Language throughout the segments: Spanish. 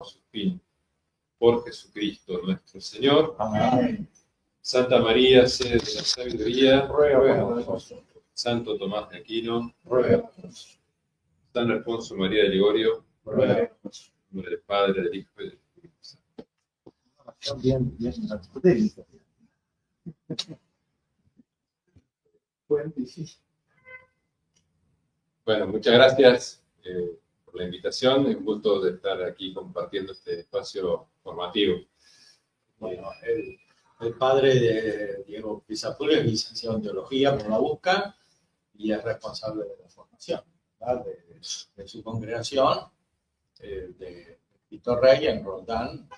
su fin. Por Jesucristo nuestro Señor. Amén. Santa María, sede de la sabiduría, Ruega por nosotros. Santo Tomás de Aquino, Ruega por nosotros. San Alfonso María de Ligorio, Ruega por nosotros. en nombre del Padre, del Hijo y del Espíritu Santo. Bien aristotélica. Bueno, difícil. Bueno, muchas gracias por la invitación. Es un gusto de estar aquí compartiendo este espacio formativo. Bueno, el padre de Diego Pisapul es licenciado en teología por la UCA y es responsable de la formación, ¿verdad? de su congregación, de Cristo Rey en Roldán,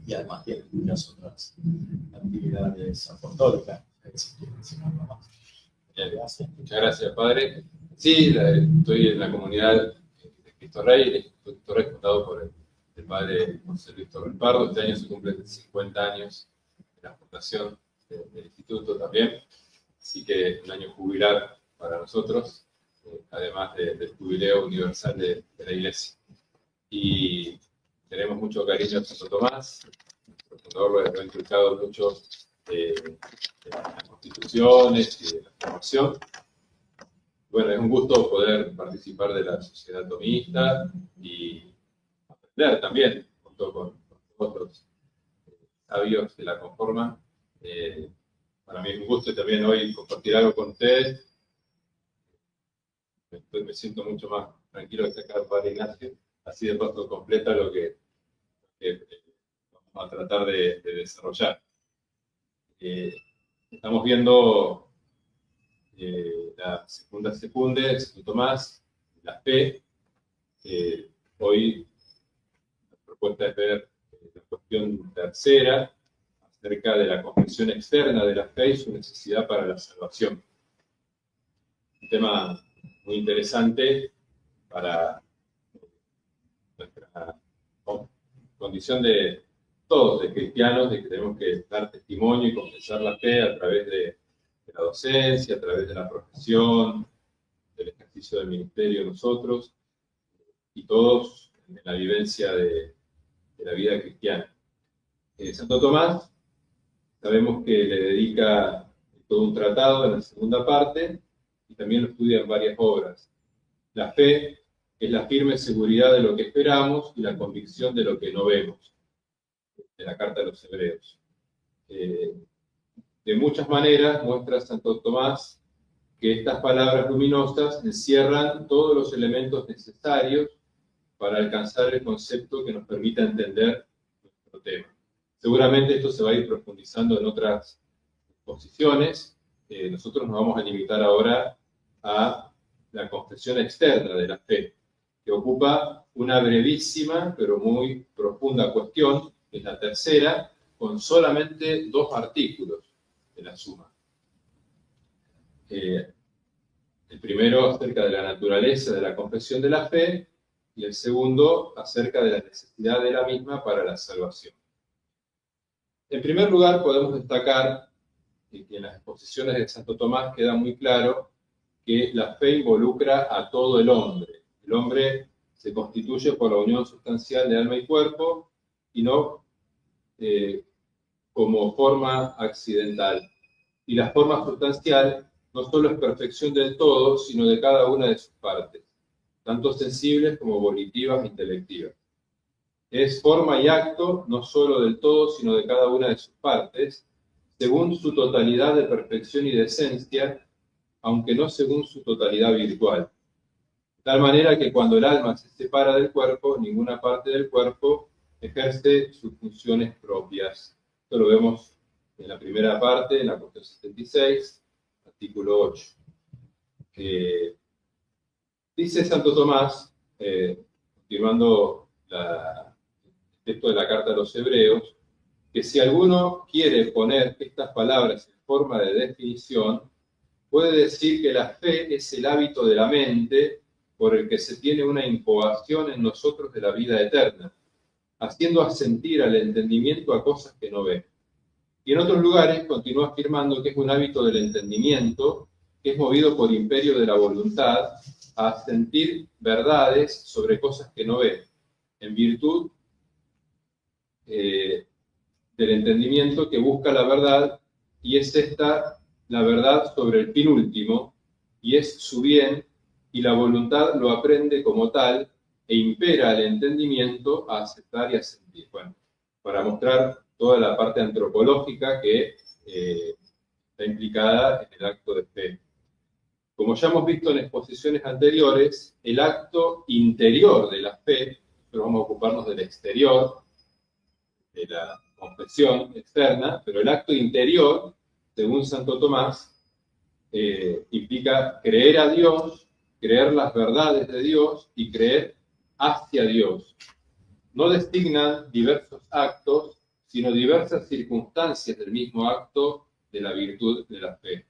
y además tiene muchas otras actividades apostólicas. Bien, muchas gracias, Padre. Sí, estoy en la comunidad de Cristo Rey, el Instituto Cristo Rey fundado por el Padre José Luis Torres Pardo. Este año se cumplen 50 años de la fundación del Instituto también, así que un año jubilar para nosotros, además del jubileo universal de la Iglesia. Y tenemos mucho cariño a Santo Tomás, el fundador lo ha inculcado mucho de las constituciones y de la formación. Bueno, es un gusto poder participar de la sociedad tomista y aprender también, junto con otros sabios que la conforman. Para mí es un gusto también hoy compartir algo con ustedes. Me siento mucho más tranquilo de estar acá el Padre Ignacio, así de paso completa lo que vamos a tratar de desarrollar. Estamos viendo la segunda secunde, Santo Tomás, la fe. Hoy la propuesta es ver la cuestión tercera, acerca de la confesión externa de la fe y su necesidad para la salvación. Un tema muy interesante para nuestra condición de todos, de cristianos, de que tenemos que dar testimonio y confesar la fe a través de la docencia, a través de la profesión, del ejercicio del ministerio nosotros, y todos en la vivencia de la vida cristiana. Santo Tomás, sabemos que le dedica todo un tratado en la segunda parte, y también lo estudia en varias obras. La fe es la firme seguridad de lo que esperamos y la convicción de lo que no vemos, de la Carta de los Hebreos. De muchas maneras muestra Santo Tomás que estas palabras luminosas encierran todos los elementos necesarios para alcanzar el concepto que nos permita entender nuestro tema. Seguramente esto se va a ir profundizando en otras exposiciones. Nosotros nos vamos a limitar ahora a la confesión externa de la fe, que ocupa una brevísima pero muy profunda cuestión, que es la tercera, con solamente 2 artículos de la suma. El primero acerca de la naturaleza de la confesión de la fe y el segundo acerca de la necesidad de la misma para la salvación. En primer lugar, podemos destacar que en las exposiciones de Santo Tomás queda muy claro que la fe involucra a todo el hombre. El hombre se constituye por la unión sustancial de alma y cuerpo y no como forma accidental. Y la forma sustancial no solo es perfección del todo, sino de cada una de sus partes, tanto sensibles como volitivas e intelectivas. Es forma y acto no solo del todo, sino de cada una de sus partes, según su totalidad de perfección y de esencia, aunque no según su totalidad virtual. De tal manera que cuando el alma se separa del cuerpo, ninguna parte del cuerpo ejerce sus funciones propias. Esto lo vemos en la primera parte, en la cuestión 76, artículo 8. Dice Santo Tomás, continuando el texto de la Carta a los Hebreos, que si alguno quiere poner estas palabras en forma de definición, puede decir que la fe es el hábito de la mente por el que se tiene una incoación en nosotros de la vida eterna, haciendo asentir al entendimiento a cosas que no ve. Y en otros lugares continúa afirmando que es un hábito del entendimiento que es movido por imperio de la voluntad a sentir verdades sobre cosas que no ve, en virtud del entendimiento que busca la verdad, y es esta la verdad sobre el fin último, y es su bien, y la voluntad lo aprende como tal, e impera al entendimiento a aceptar y a sentir. Bueno, para mostrar toda la parte antropológica que está implicada en el acto de fe. Como ya hemos visto en exposiciones anteriores, el acto interior de la fe, pero vamos a ocuparnos del exterior, de la confesión externa, pero el acto interior, según Santo Tomás, implica creer a Dios, creer las verdades de Dios y creer hacia Dios. No designan diversos actos, sino diversas circunstancias del mismo acto de la virtud de la fe.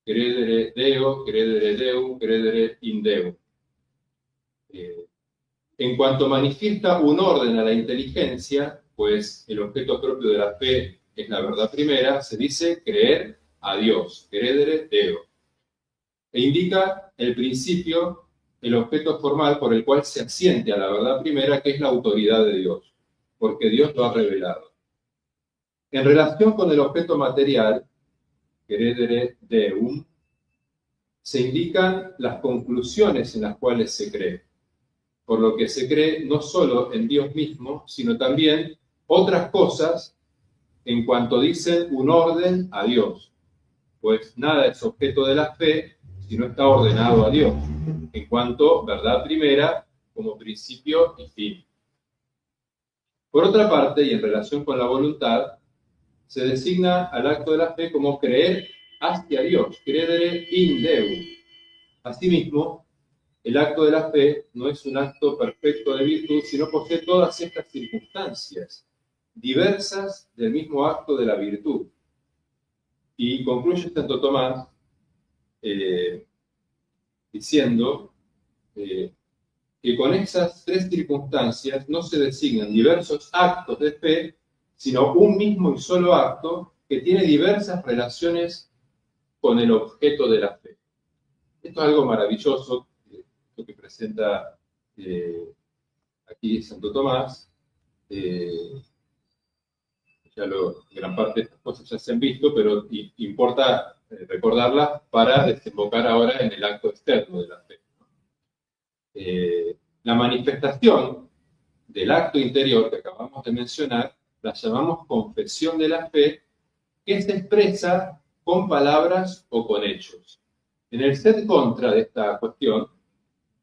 Credere Deo, credere Deum, credere in Deum. En cuanto manifiesta un orden a la inteligencia, pues el objeto propio de la fe es la verdad primera, se dice creer a Dios, credere Deo. E indica el principio, el objeto formal por el cual se asiente a la verdad primera, que es la autoridad de Dios, porque Dios lo ha revelado. En relación con el objeto material, credere Deum, se indican las conclusiones en las cuales se cree, por lo que se cree no solo en Dios mismo, sino también otras cosas en cuanto dicen un orden a Dios, pues nada es objeto de la fe si no está ordenado a Dios, en cuanto verdad primera como principio y fin. Por otra parte, y en relación con la voluntad, se designa al acto de la fe como creer hacia Dios, credere in Deum. Asimismo, el acto de la fe no es un acto perfecto de virtud, sino posee todas estas circunstancias, diversas del mismo acto de la virtud. Y concluye Santo Tomás diciendo que con esas tres circunstancias no se designan diversos actos de fe, sino un mismo y solo acto que tiene diversas relaciones con el objeto de la fe. Esto es algo maravilloso, lo que presenta aquí Santo Tomás. Gran parte de estas cosas ya se han visto, pero importa recordarlas para desembocar ahora en el acto externo de la fe. La manifestación del acto interior que acabamos de mencionar la llamamos confesión de la fe, que se expresa con palabras o con hechos. En el set contra de esta cuestión,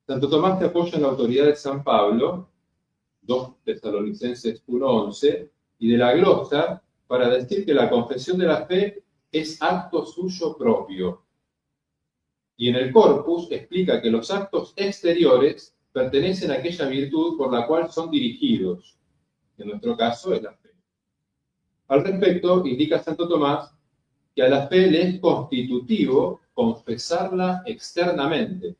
Santo Tomás se apoya en la autoridad de San Pablo, 2 Tesalonicenses 1:11, y de la glosa para decir que la confesión de la fe es acto suyo propio. Y en el corpus explica que los actos exteriores pertenecen a aquella virtud por la cual son dirigidos. En nuestro caso es la fe. Al respecto, indica Santo Tomás que a la fe le es constitutivo confesarla externamente.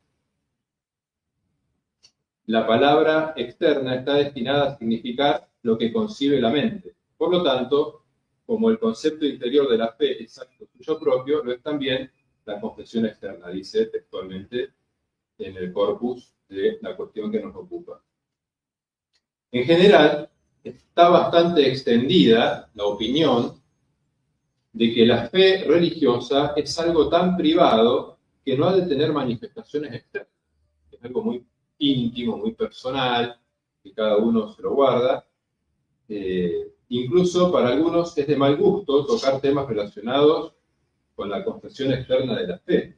La palabra externa está destinada a significar lo que concibe la mente. Por lo tanto, como el concepto interior de la fe es acto suyo propio, lo es también la confesión externa, dice textualmente en el corpus de la cuestión que nos ocupa. En general, está bastante extendida la opinión de que la fe religiosa es algo tan privado que no ha de tener manifestaciones externas. Es algo muy íntimo, muy personal, que cada uno se lo guarda. Incluso para algunos es de mal gusto tocar temas relacionados con la confesión externa de la fe.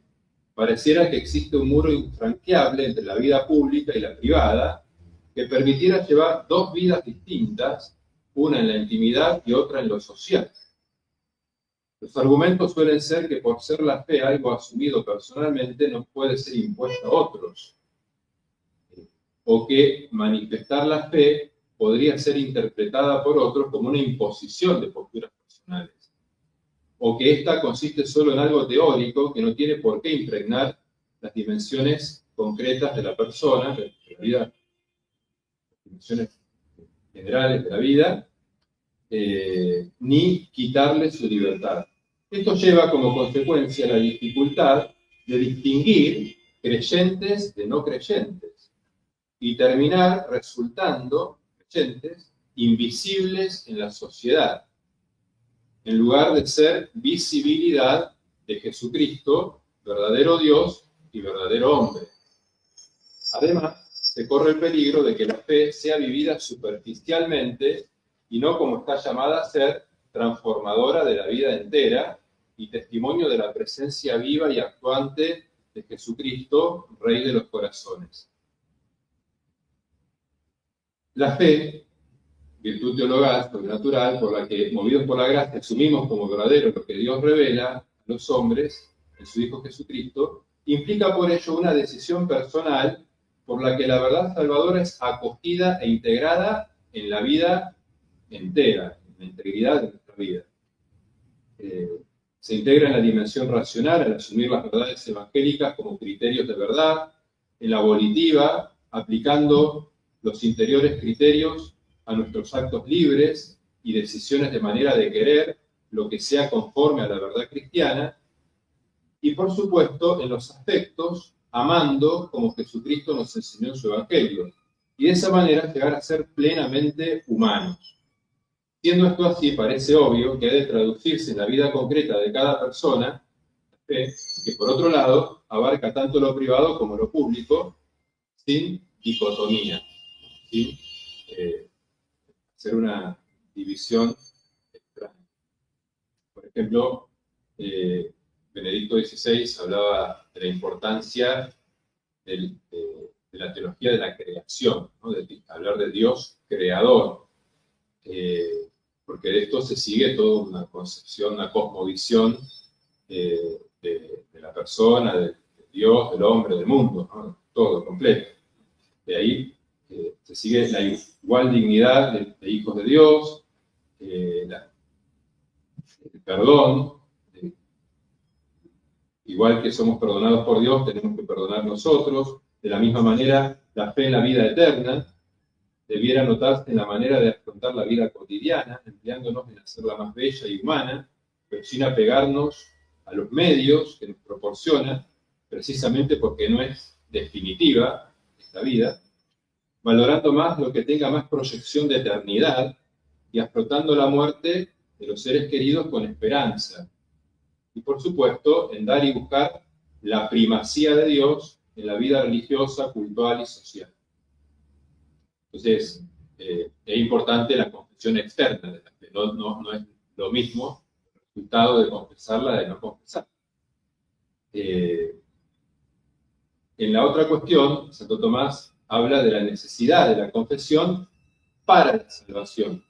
Pareciera que existe un muro infranqueable entre la vida pública y la privada que permitiera llevar dos vidas distintas, una en la intimidad y otra en lo social. Los argumentos suelen ser que por ser la fe algo asumido personalmente no puede ser impuesto a otros, o que manifestar la fe podría ser interpretada por otros como una imposición de posturas personales, o que ésta consiste solo en algo teórico que no tiene por qué impregnar las dimensiones concretas de la persona, de la vida, las dimensiones generales de la vida, ni quitarle su libertad. Esto lleva como consecuencia la dificultad de distinguir creyentes de no creyentes y terminar resultando creyentes, invisibles en la sociedad, en lugar de ser visibilidad de Jesucristo, verdadero Dios y verdadero hombre. Además, se corre el peligro de que la fe sea vivida superficialmente y no como está llamada a ser, transformadora de la vida entera y testimonio de la presencia viva y actuante de Jesucristo, Rey de los corazones. La fe, virtud teologál, sobrenatural, por la que, movidos por la gracia, asumimos como verdadero lo que Dios revela a los hombres en su Hijo Jesucristo, implica por ello una decisión personal por la que la verdad salvadora es acogida e integrada en la vida entera, en la integridad de nuestra vida. Se integra en la dimensión racional al asumir las verdades evangélicas como criterios de verdad, en la volitiva, aplicando los interiores criterios a nuestros actos libres y decisiones de manera de querer lo que sea conforme a la verdad cristiana, y por supuesto en los afectos, amando como Jesucristo nos enseñó en su Evangelio, y de esa manera llegar a ser plenamente humanos. Siendo esto así, parece obvio que ha de traducirse en la vida concreta de cada persona, que por otro lado abarca tanto lo privado como lo público, sin dicotomía, sin hacer una división extraña. Por ejemplo, Benedicto XVI hablaba de la importancia de la teología de la creación, ¿no? De hablar de Dios creador, porque de esto se sigue toda una concepción, una cosmovisión de la persona, de Dios, del hombre, del mundo, ¿no? Todo completo. De ahí se sigue la igual dignidad de hijos de Dios, el perdón, igual que somos perdonados por Dios, tenemos que perdonar nosotros. De la misma manera, la fe en la vida eterna debiera notarse en la manera de afrontar la vida cotidiana, empleándonos en hacerla más bella y humana, pero sin apegarnos a los medios que nos proporciona, precisamente porque no es definitiva esta vida, valorando más lo que tenga más proyección de eternidad y afrontando la muerte de los seres queridos con esperanza. Y por supuesto, en dar y buscar la primacía de Dios en la vida religiosa, cultural y social. Entonces, es importante la confesión externa de la fe. No es lo mismo el resultado de confesarla de no confesarla. En la otra cuestión, Santo Tomás habla de la necesidad de la confesión para la salvación.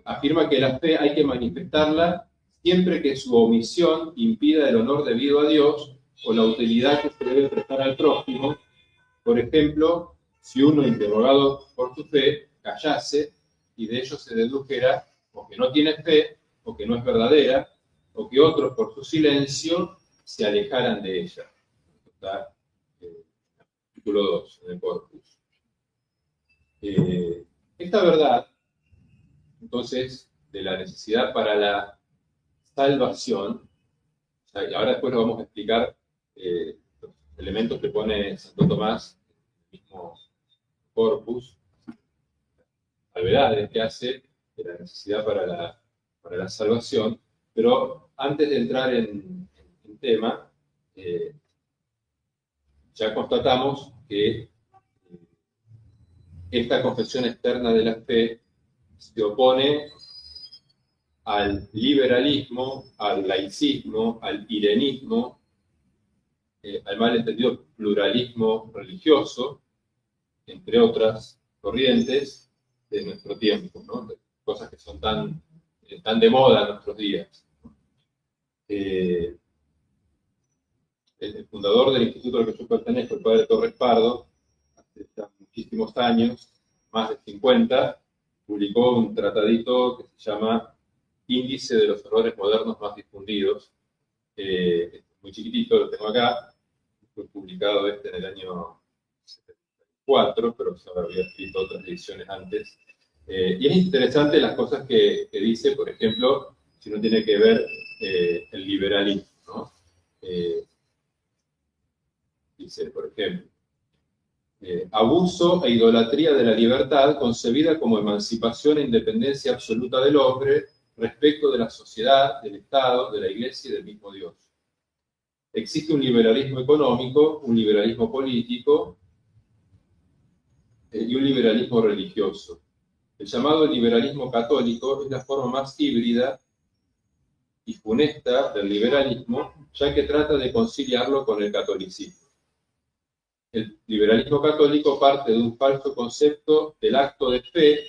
Afirma que la fe hay que manifestarla siempre que su omisión impida el honor debido a Dios o la utilidad que se debe prestar al prójimo. Por ejemplo, si uno, interrogado por su fe, callase y de ello se dedujera o que no tiene fe, o que no es verdadera, o que otros por su silencio se alejaran de ella. Está artículo 2 en el corpus. Esta verdad, entonces, de la necesidad para la salvación, y ahora después lo vamos a explicar los elementos que pone Santo Tomás en el mismo corpus, salvedades que hace de la necesidad para la salvación, pero antes de entrar en tema, ya constatamos que esta confesión externa de la fe se opone al liberalismo, al laicismo, al irenismo, al malentendido pluralismo religioso, entre otras corrientes de nuestro tiempo, ¿no? De cosas que son tan de moda en nuestros días. El fundador del instituto al que yo pertenezco, el padre Torres Pardo, hace ya muchísimos años, más de 50, publicó un tratadito que se llama Índice de los errores modernos más difundidos. Muy chiquitito, lo tengo acá. Fue publicado en el año 74, pero ya había escrito otras ediciones antes. Y es interesante las cosas que dice, por ejemplo, si uno tiene que ver el liberalismo, ¿no? Dice, por ejemplo, abuso e idolatría de la libertad concebida como emancipación e independencia absoluta del hombre respecto de la sociedad, del Estado, de la Iglesia y del mismo Dios. Existe un liberalismo económico, un liberalismo político y un liberalismo religioso. El llamado liberalismo católico es la forma más híbrida y funesta del liberalismo, ya que trata de conciliarlo con el catolicismo. El liberalismo católico parte de un falso concepto del acto de fe,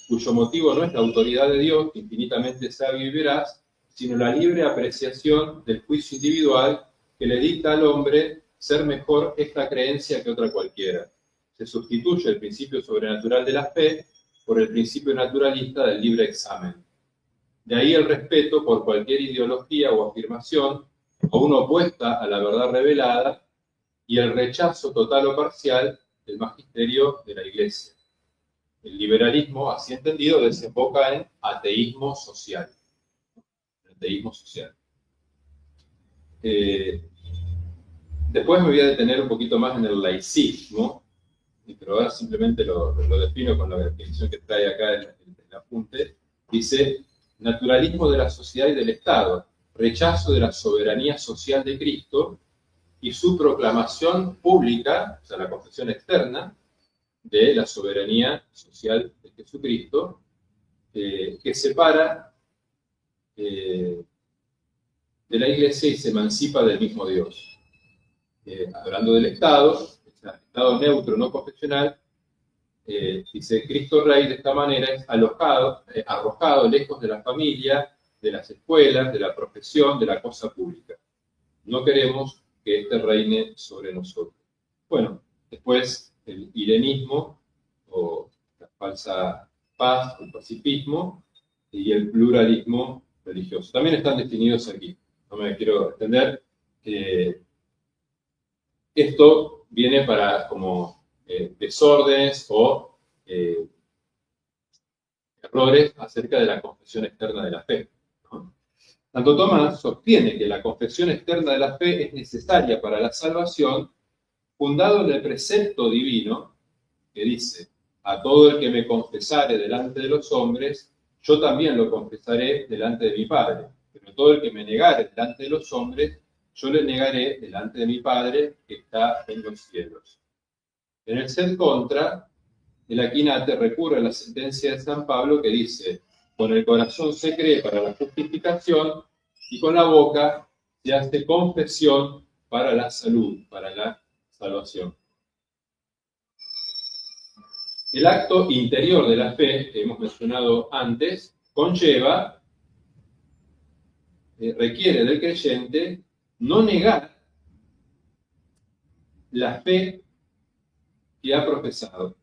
cuyo motivo no es la autoridad de Dios, infinitamente sabio y veraz, sino la libre apreciación del juicio individual que le dicta al hombre ser mejor esta creencia que otra cualquiera. Se sustituye el principio sobrenatural de la fe por el principio naturalista del libre examen. De ahí el respeto por cualquier ideología o afirmación, aún opuesta a la verdad revelada, y el rechazo total o parcial del magisterio de la Iglesia. El liberalismo, así entendido, desemboca en ateísmo social. Ateísmo social. Después me voy a detener un poquito más en el laicismo, pero ahora simplemente lo defino con la definición que trae acá en el apunte. Dice, naturalismo de la sociedad y del Estado, rechazo de la soberanía social de Cristo y su proclamación pública, o sea, la confesión externa, de la soberanía social de Jesucristo, que separa de la Iglesia y se emancipa del mismo Dios. Hablando del Estado, Estado neutro, no confesional, dice, Cristo Rey de esta manera es arrojado lejos de la familia, de las escuelas, de la profesión, de la cosa pública. No queremos que este reine sobre nosotros. Bueno, después el irenismo, o la falsa paz, el pacifismo, y el pluralismo religioso. También están definidos aquí. No me quiero extender. Esto viene para como desórdenes o errores acerca de la confesión externa de la fe, ¿no? Santo Tomás sostiene que la confesión externa de la fe es necesaria para la salvación, fundado en el precepto divino que dice, a todo el que me confesare delante de los hombres, yo también lo confesaré delante de mi Padre. Pero todo el que me negare delante de los hombres, yo le negaré delante de mi Padre que está en los cielos. En el sed contra, el Aquinate recurre a la sentencia de San Pablo que dice, con el corazón se cree para la justificación y con la boca se hace confesión para la salud, para la salvación. El acto interior de la fe, que hemos mencionado antes, conlleva, requiere del creyente no negar la fe que ha profesado.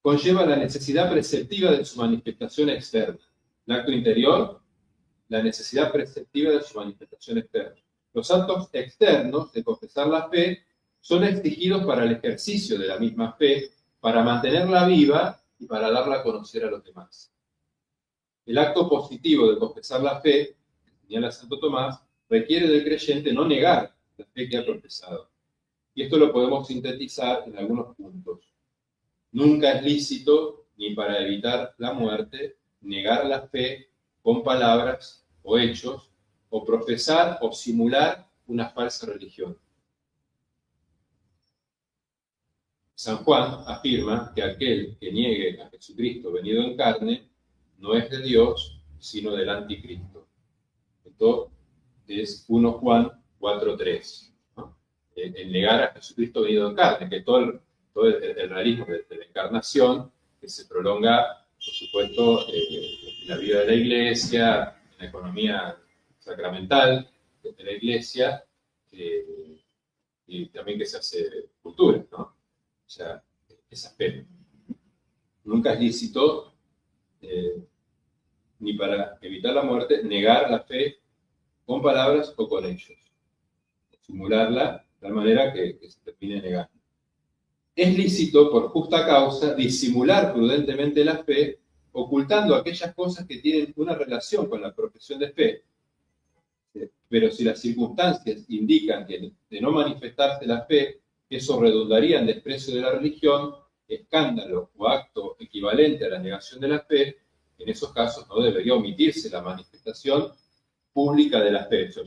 Conlleva la necesidad preceptiva de su manifestación externa. El acto interior, la necesidad preceptiva de su manifestación externa. Los actos externos de confesar la fe son exigidos para el ejercicio de la misma fe, para mantenerla viva y para darla a conocer a los demás. El acto positivo de confesar la fe, que señala Santo Tomás, requiere del creyente no negar la fe que ha profesado. Y esto lo podemos sintetizar en algunos puntos. Nunca es lícito, ni para evitar la muerte, negar la fe con palabras o hechos, o profesar o simular una falsa religión. San Juan afirma que aquel que niegue a Jesucristo venido en carne no es de Dios, sino del anticristo. Esto es 1 Juan 4:3. ¿No? El negar a Jesucristo venido en carne, que todo el realismo de la encarnación, que se prolonga, por supuesto, en la vida de la Iglesia, en la economía sacramental de la Iglesia, y también que se hace cultura, ¿no? O sea, esa fe. Nunca es lícito, ni para evitar la muerte, negar la fe con palabras o con hechos. Simularla de tal manera que se termine negando. Es lícito, por justa causa, disimular prudentemente la fe, ocultando aquellas cosas que tienen una relación con la profesión de fe. Pero si las circunstancias indican que de no manifestarse la fe, eso redundaría en desprecio de la religión, escándalo o acto equivalente a la negación de la fe, en esos casos no debería omitirse la manifestación pública de la fe. O sea,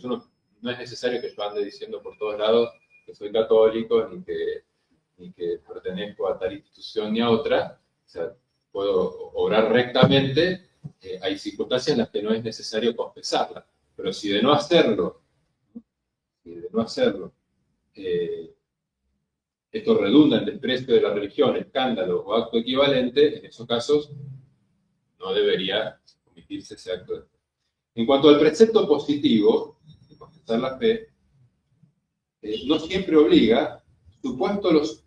no es necesario que yo ande diciendo por todos lados que soy católico, ni que pertenezco a tal institución ni a otra. O sea, puedo obrar rectamente. Hay circunstancias en las que no es necesario confesarla. Pero si de no hacerlo, esto redunda en desprecio de la religión, escándalo o acto equivalente, en esos casos no debería omitirse ese acto de fe. En cuanto al precepto positivo, de confesar la fe, no siempre obliga, supuesto los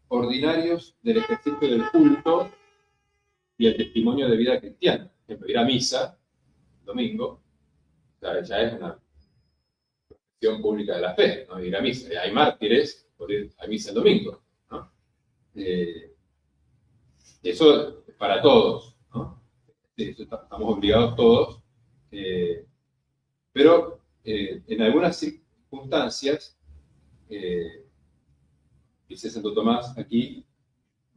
ordinarios del ejercicio del culto y el testimonio de vida cristiana. Por ejemplo, ir a misa el domingo, ya es una profesión pública de la fe, ¿no? Ir a misa. Hay mártires por ir a misa el domingo, ¿no? Eso es para todos, ¿no? Eso estamos obligados todos, pero en algunas circunstancias, dice Santo Tomás aquí,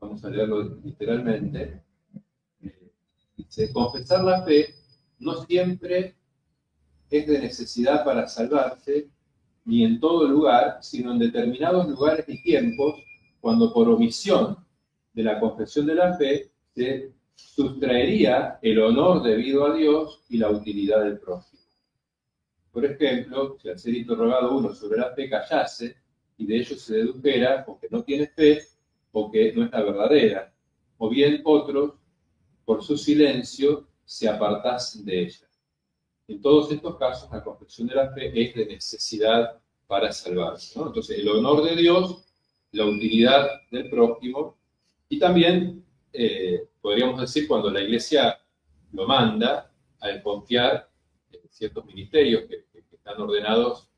vamos a leerlo literalmente, dice: confesar la fe no siempre es de necesidad para salvarse, ni en todo lugar, sino en determinados lugares y tiempos, cuando por omisión de la confesión de la fe se sustraería el honor debido a Dios y la utilidad del prójimo. Por ejemplo, si al ser interrogado uno sobre la fe callase, y de ello se dedujera o que no tiene fe, o que no es la verdadera, o bien otros, por su silencio, se apartasen de ella. En todos estos casos, la confesión de la fe es de necesidad para salvarse, ¿no? Entonces, el honor de Dios, la utilidad del prójimo, y también, podríamos decir, cuando la Iglesia lo manda, al confiar en ciertos ministerios que están ordenados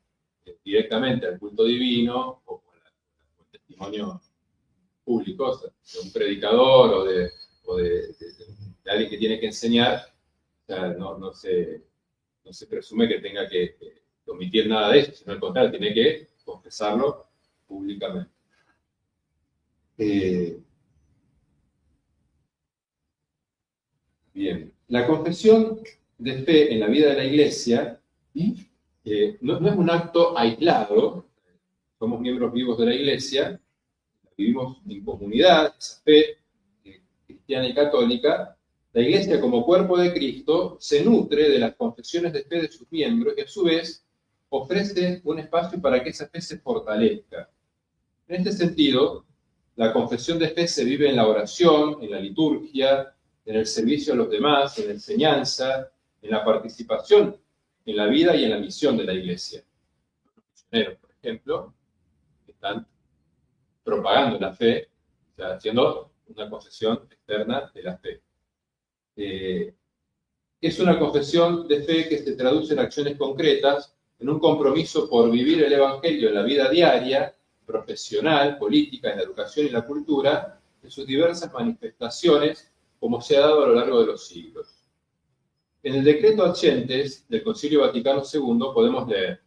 directamente al culto divino o al testimonio público, o sea, de un predicador o de alguien que tiene que enseñar, o sea, no se presume que tenga que omitir nada de eso, sino al contrario, tiene que confesarlo públicamente. Bien, la confesión de fe en la vida de la Iglesia no es un acto aislado. Somos miembros vivos de la Iglesia, vivimos en comunidad, esa fe cristiana y católica. La Iglesia, como cuerpo de Cristo, se nutre de las confesiones de fe de sus miembros y a su vez ofrece un espacio para que esa fe se fortalezca. En este sentido, la confesión de fe se vive en la oración, en la liturgia, en el servicio a los demás, en la enseñanza, en la participación en la vida y en la misión de la Iglesia. Los misioneros, por ejemplo, están propagando la fe, o sea, haciendo una confesión externa de la fe. Es una confesión de fe que se traduce en acciones concretas, en un compromiso por vivir el Evangelio en la vida diaria, profesional, política, en la educación y la cultura, en sus diversas manifestaciones, como se ha dado a lo largo de los siglos. En el Decreto Achentes del Concilio Vaticano II podemos leer: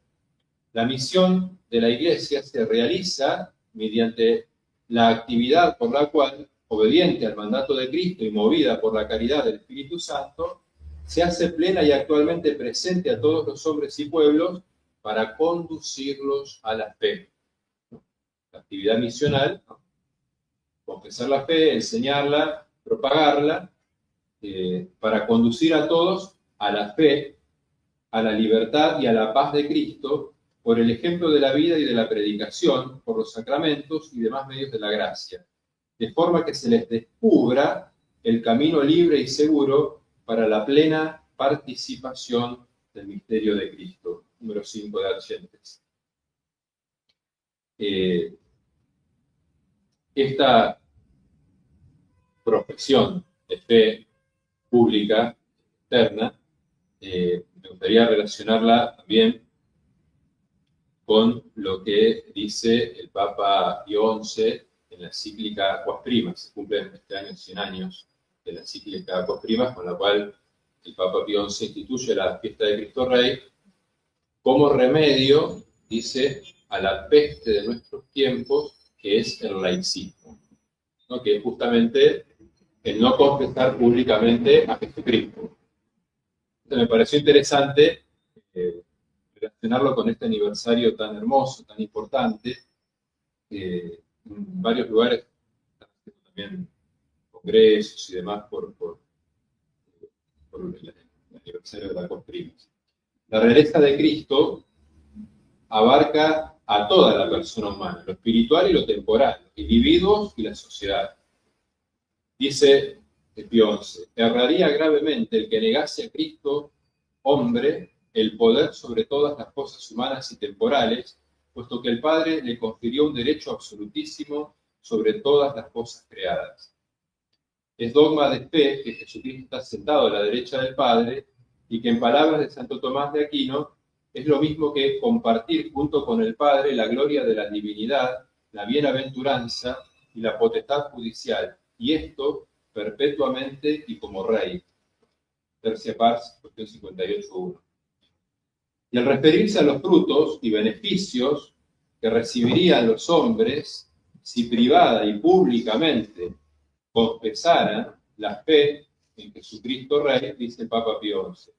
la misión de la Iglesia se realiza mediante la actividad por la cual, obediente al mandato de Cristo y movida por la caridad del Espíritu Santo, se hace plena y actualmente presente a todos los hombres y pueblos para conducirlos a la fe. La actividad misional, ¿no? Confesar la fe, enseñarla, propagarla, para conducir a todos a la fe, a la libertad y a la paz de Cristo, por el ejemplo de la vida y de la predicación, por los sacramentos y demás medios de la gracia, de forma que se les descubra el camino libre y seguro para la plena participación del misterio de Cristo. Número 5 de Achentes. Esta profesión de fe pública, externa, me gustaría relacionarla también con lo que dice el Papa Pío XI en la encíclica Aquas Primas. Se cumplen este año 100 años de la encíclica Aquas Primas, con la cual el Papa Pío XI instituye la fiesta de Cristo Rey como remedio, dice, a la peste de nuestros tiempos que es el laicismo, ¿no? Que es justamente el no confesar públicamente a Jesucristo. Entonces me pareció interesante relacionarlo con este aniversario tan hermoso, tan importante. En varios lugares, también congresos y demás, por el aniversario de la Cosprimas. La realeza de Cristo abarca a toda la persona humana, lo espiritual y lo temporal, los individuos y la sociedad. Dice Pío XI, erraría gravemente el que negase a Cristo, hombre, el poder sobre todas las cosas humanas y temporales, puesto que el Padre le confirió un derecho absolutísimo sobre todas las cosas creadas. Es dogma de fe que Jesucristo está sentado a la derecha del Padre y que en palabras de Santo Tomás de Aquino es lo mismo que compartir junto con el Padre la gloria de la divinidad, la bienaventuranza y la potestad judicial, y esto perpetuamente y como Rey. Tercia Pars, cuestión 58.1. Y al referirse a los frutos y beneficios que recibirían los hombres si privada y públicamente confesaran la fe en Jesucristo Rey, dice el Papa Pío XI.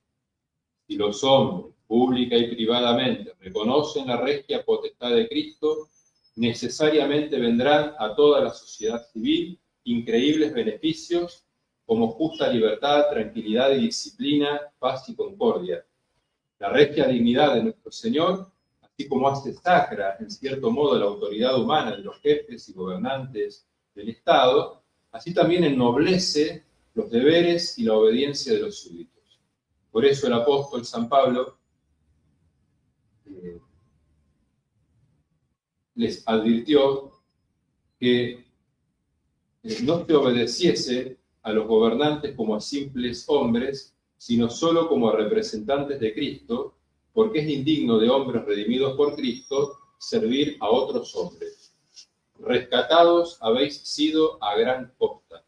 Si los hombres, pública y privadamente, reconocen la regia potestad de Cristo, necesariamente vendrán a toda la sociedad civil increíbles beneficios como justa libertad, tranquilidad y disciplina, paz y concordia. La regia dignidad de nuestro Señor, así como hace sacra, en cierto modo, la autoridad humana de los jefes y gobernantes del Estado, así también ennoblece los deberes y la obediencia de los súbditos. Por eso el apóstol San Pablo les advirtió que no se obedeciese a los gobernantes como a simples hombres, sino solo como a representantes de Cristo, porque es indigno de hombres redimidos por Cristo servir a otros hombres. Rescatados habéis sido a gran costa.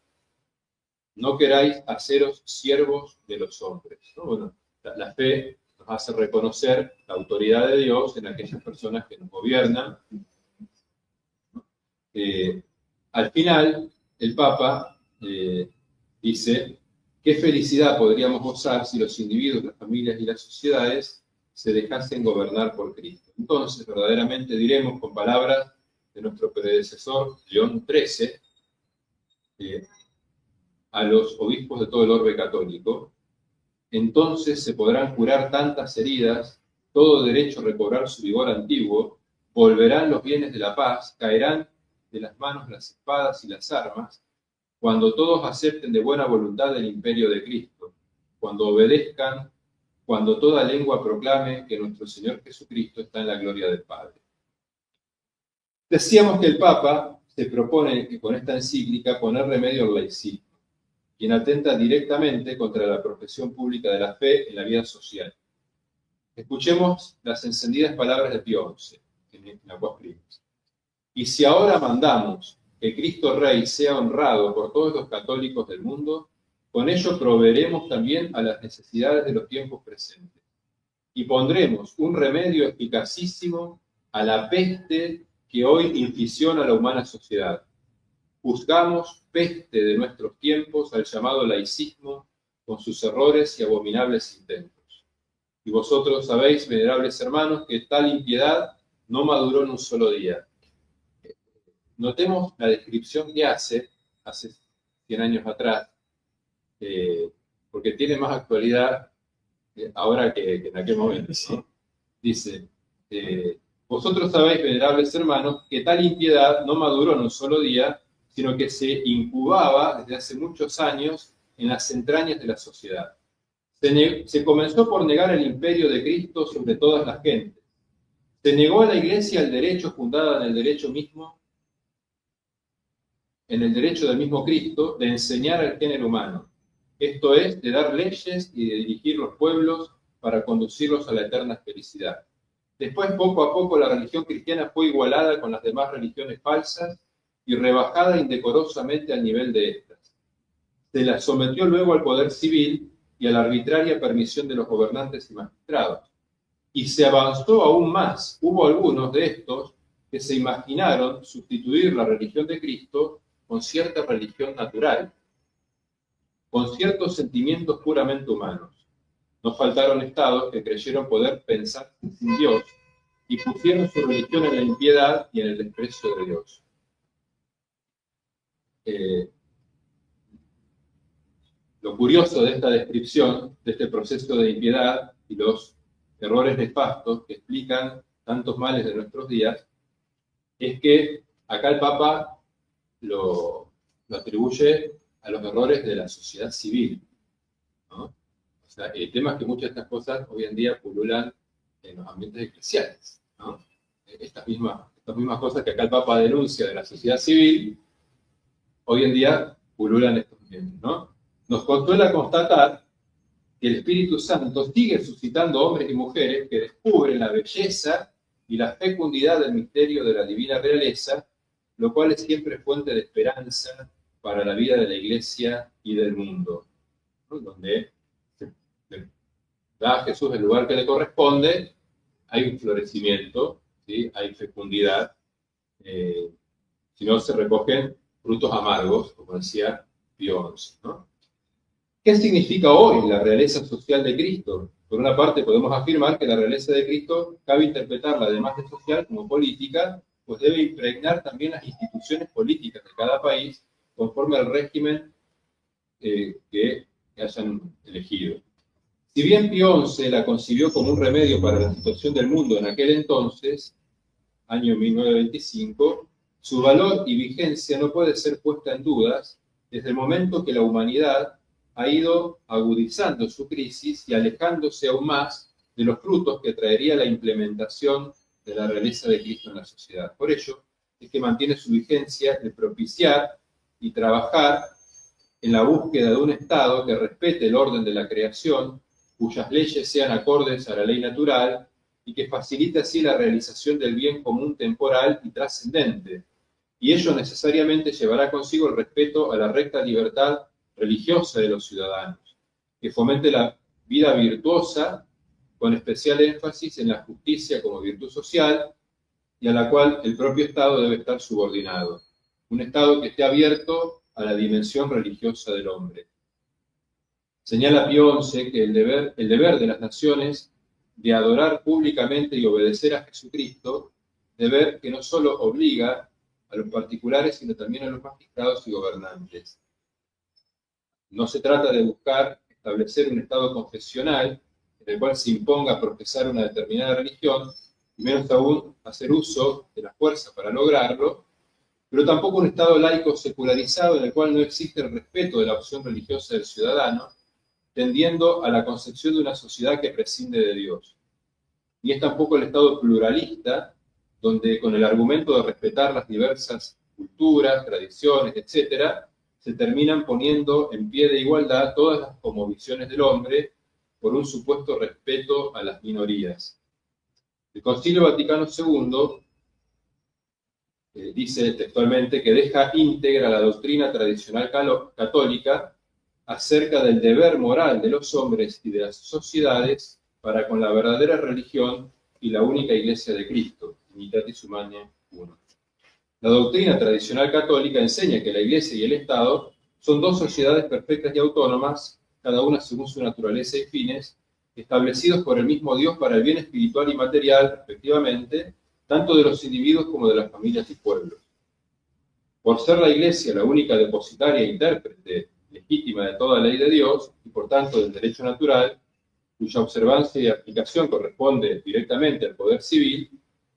No queráis haceros siervos de los hombres, ¿no? Bueno, la fe nos hace reconocer la autoridad de Dios en aquellas personas que nos gobiernan. Al final, el Papa dice, ¿qué felicidad podríamos gozar si los individuos, las familias y las sociedades se dejasen gobernar por Cristo? Entonces, verdaderamente diremos, con palabras de nuestro predecesor, León XIII, a los obispos de todo el orbe católico, entonces se podrán curar tantas heridas, todo derecho a recobrar su vigor antiguo, volverán los bienes de la paz, caerán de las manos las espadas y las armas, cuando todos acepten de buena voluntad el imperio de Cristo, cuando obedezcan, cuando toda lengua proclame que nuestro Señor Jesucristo está en la gloria del Padre. Decíamos que el Papa se propone que con esta encíclica poner remedio al laicismo, quien atenta directamente contra la profesión pública de la fe en la vida social. Escuchemos las encendidas palabras de Pío XI en Aguas Primas. Y si ahora mandamos que Cristo Rey sea honrado por todos los católicos del mundo, con ello proveeremos también a las necesidades de los tiempos presentes. Y pondremos un remedio eficacísimo a la peste que hoy infisiona a la humana sociedad. Juzgamos peste de nuestros tiempos al llamado laicismo con sus errores y abominables intentos. Y vosotros sabéis, venerables hermanos, que tal impiedad no maduró en un solo día. Notemos la descripción que hace 100 años atrás, porque tiene más actualidad ahora que en aquel momento, ¿no? Dice, vosotros sabéis, venerables hermanos, que tal impiedad no maduró en un solo día, sino que se incubaba desde hace muchos años en las entrañas de la sociedad. Se comenzó por negar el imperio de Cristo sobre todas las gentes. Se negó a la Iglesia el derecho fundado en el derecho mismo, en el derecho del mismo Cristo, de enseñar al género humano. Esto es, de dar leyes y de dirigir los pueblos para conducirlos a la eterna felicidad. Después, poco a poco, la religión cristiana fue igualada con las demás religiones falsas y rebajada indecorosamente al nivel de estas. Se la sometió luego al poder civil y a la arbitraria permisión de los gobernantes y magistrados. Y se avanzó aún más. Hubo algunos de estos que se imaginaron sustituir la religión de Cristo con cierta religión natural, con ciertos sentimientos puramente humanos. No faltaron estados que creyeron poder pensar sin Dios y pusieron su religión en la impiedad y en el desprecio de Dios. Lo curioso de esta descripción, de este proceso de impiedad y los errores nefastos que explican tantos males de nuestros días, es que acá el Papa lo atribuye a los errores de la sociedad civil, ¿no? O sea, el tema es que muchas de estas cosas hoy en día pululan en los ambientes eclesiales, ¿no? Estas mismas cosas que acá el Papa denuncia de la sociedad civil, hoy en día pululan estos ambientes, ¿no? Nos consuela constatar que el Espíritu Santo sigue suscitando hombres y mujeres que descubren la belleza y la fecundidad del misterio de la divina realeza, lo cual es siempre fuente de esperanza para la vida de la Iglesia y del mundo, ¿no? Donde se da a Jesús el lugar que le corresponde, hay un florecimiento, ¿sí? Hay fecundidad, si no se recogen frutos amargos, como decía Pío XI, ¿no? ¿Qué significa hoy la realeza social de Cristo? Por una parte, podemos afirmar que la realeza de Cristo cabe interpretarla, además de social, como política, pues debe impregnar también las instituciones políticas de cada país conforme al régimen que hayan elegido. Si bien Pío XI la concibió como un remedio para la situación del mundo en aquel entonces, año 1925, su valor y vigencia no puede ser puesta en dudas desde el momento que la humanidad ha ido agudizando su crisis y alejándose aún más de los frutos que traería la implementación de la realeza de Cristo en la sociedad. Por ello, es que mantiene su vigencia el propiciar y trabajar en la búsqueda de un Estado que respete el orden de la creación, cuyas leyes sean acordes a la ley natural y que facilite así la realización del bien común temporal y trascendente. Y ello necesariamente llevará consigo el respeto a la recta libertad religiosa de los ciudadanos, que fomente la vida virtuosa, con especial énfasis en la justicia como virtud social, y a la cual el propio Estado debe estar subordinado. Un Estado que esté abierto a la dimensión religiosa del hombre. Señala Pío XI que el deber de las naciones de adorar públicamente y obedecer a Jesucristo, deber que no solo obliga a los particulares, sino también a los magistrados y gobernantes. No se trata de buscar establecer un estado confesional en el cual se imponga profesar una determinada religión, y menos aún hacer uso de la fuerza para lograrlo, pero tampoco un estado laico secularizado en el cual no existe el respeto de la opción religiosa del ciudadano, tendiendo a la concepción de una sociedad que prescinde de Dios. Ni es tampoco el estado pluralista, donde con el argumento de respetar las diversas culturas, tradiciones, etc., se terminan poniendo en pie de igualdad todas las cosmovisiones del hombre por un supuesto respeto a las minorías. El Concilio Vaticano II dice textualmente que deja íntegra la doctrina tradicional católica acerca del deber moral de los hombres y de las sociedades para con la verdadera religión y la única Iglesia de Cristo, Unitatis Humanae 1. La doctrina tradicional católica enseña que la Iglesia y el Estado son dos sociedades perfectas y autónomas, cada una según su naturaleza y fines, establecidos por el mismo Dios para el bien espiritual y material, respectivamente, tanto de los individuos como de las familias y pueblos. Por ser la Iglesia la única depositaria e intérprete legítima de toda ley de Dios, y por tanto del derecho natural, cuya observancia y aplicación corresponde directamente al poder civil,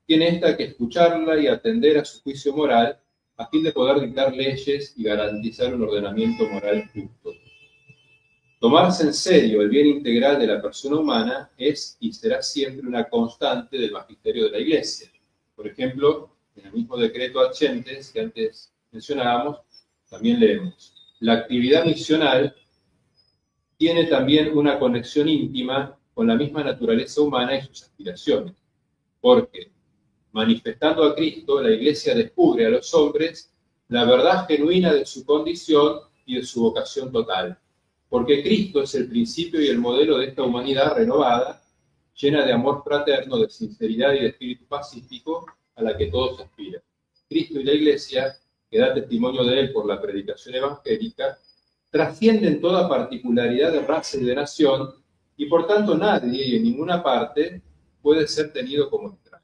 tiene ésta que escucharla y atender a su juicio moral a fin de poder dictar leyes y garantizar un ordenamiento moral justo. Tomarse en serio el bien integral de la persona humana es y será siempre una constante del magisterio de la Iglesia. Por ejemplo, en el mismo decreto Ad Gentes que antes mencionábamos, también leemos: la actividad misional tiene también una conexión íntima con la misma naturaleza humana y sus aspiraciones, porque manifestando a Cristo, la Iglesia descubre a los hombres la verdad genuina de su condición y de su vocación total, porque Cristo es el principio y el modelo de esta humanidad renovada, llena de amor fraterno, de sinceridad y de espíritu pacífico, a la que todos aspiran. Cristo y la Iglesia, que da testimonio de él por la predicación evangélica, trascienden toda particularidad de raza y de nación, y por tanto nadie y en ninguna parte puede ser tenido como extraño.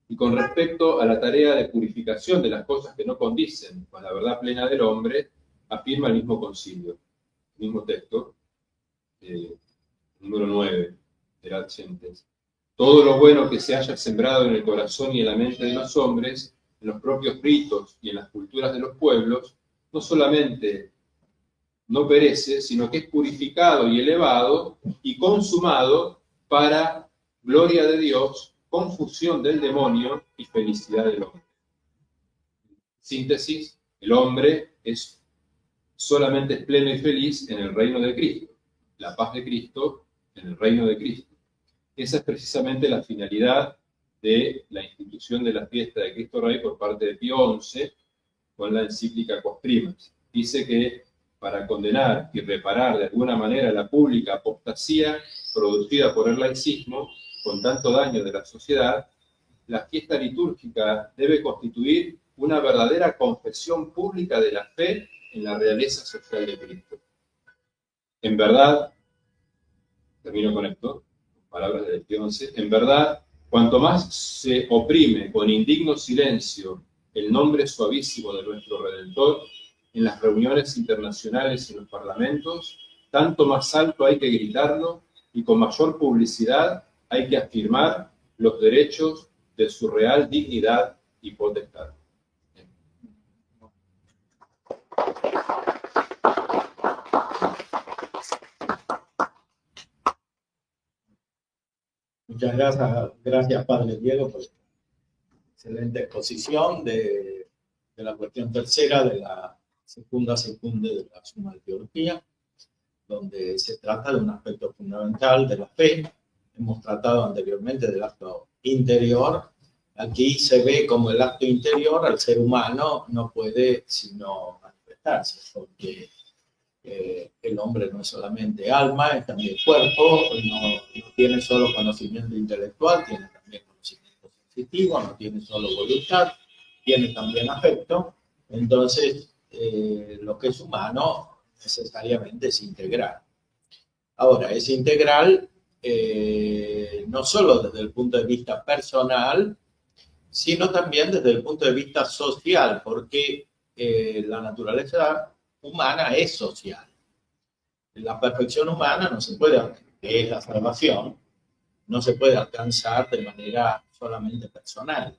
Y con respecto a la tarea de purificación de las cosas que no condicen con la verdad plena del hombre, afirma el mismo concilio, el mismo texto, número 9, de las Gentes. Todo lo bueno que se haya sembrado en el corazón y en la mente de los hombres, en los propios ritos y en las culturas de los pueblos, no solamente no perece, sino que es purificado y elevado y consumado para gloria de Dios, confusión del demonio y felicidad del hombre. Síntesis, el hombre es solamente pleno y feliz en el reino de Cristo, la paz de Cristo en el reino de Cristo. Esa es precisamente la finalidad de la institución de la fiesta de Cristo Rey por parte de Pío XI con la encíclica Quas Primas. Dice que para condenar y reparar de alguna manera la pública apostasía producida por el laicismo con tanto daño de la sociedad, la fiesta litúrgica debe constituir una verdadera confesión pública de la fe en la realeza social de Cristo. En verdad, termino con esto, palabras de Pío XI, en verdad, cuanto más se oprime con indigno silencio el nombre suavísimo de nuestro Redentor en las reuniones internacionales y en los parlamentos, tanto más alto hay que gritarlo y con mayor publicidad hay que afirmar los derechos de su real dignidad y potestad. Muchas gracias Padre Diego, por esta excelente exposición de la cuestión tercera de la segunda secunde de la Suma de Teología, donde se trata de un aspecto fundamental de la fe. Hemos tratado anteriormente del acto interior. Aquí se ve como el acto interior al ser humano no puede sino manifestarse, porque el hombre no es solamente alma, es también cuerpo, no tiene solo conocimiento intelectual, tiene también conocimiento sensitivo, no tiene solo voluntad, tiene también afecto. Entonces, lo que es humano necesariamente es integral. Ahora, es integral no solo desde el punto de vista personal, sino también desde el punto de vista social, porque la naturaleza humana es social. La perfección humana no se puede, que es la salvación, no se puede alcanzar de manera solamente personal.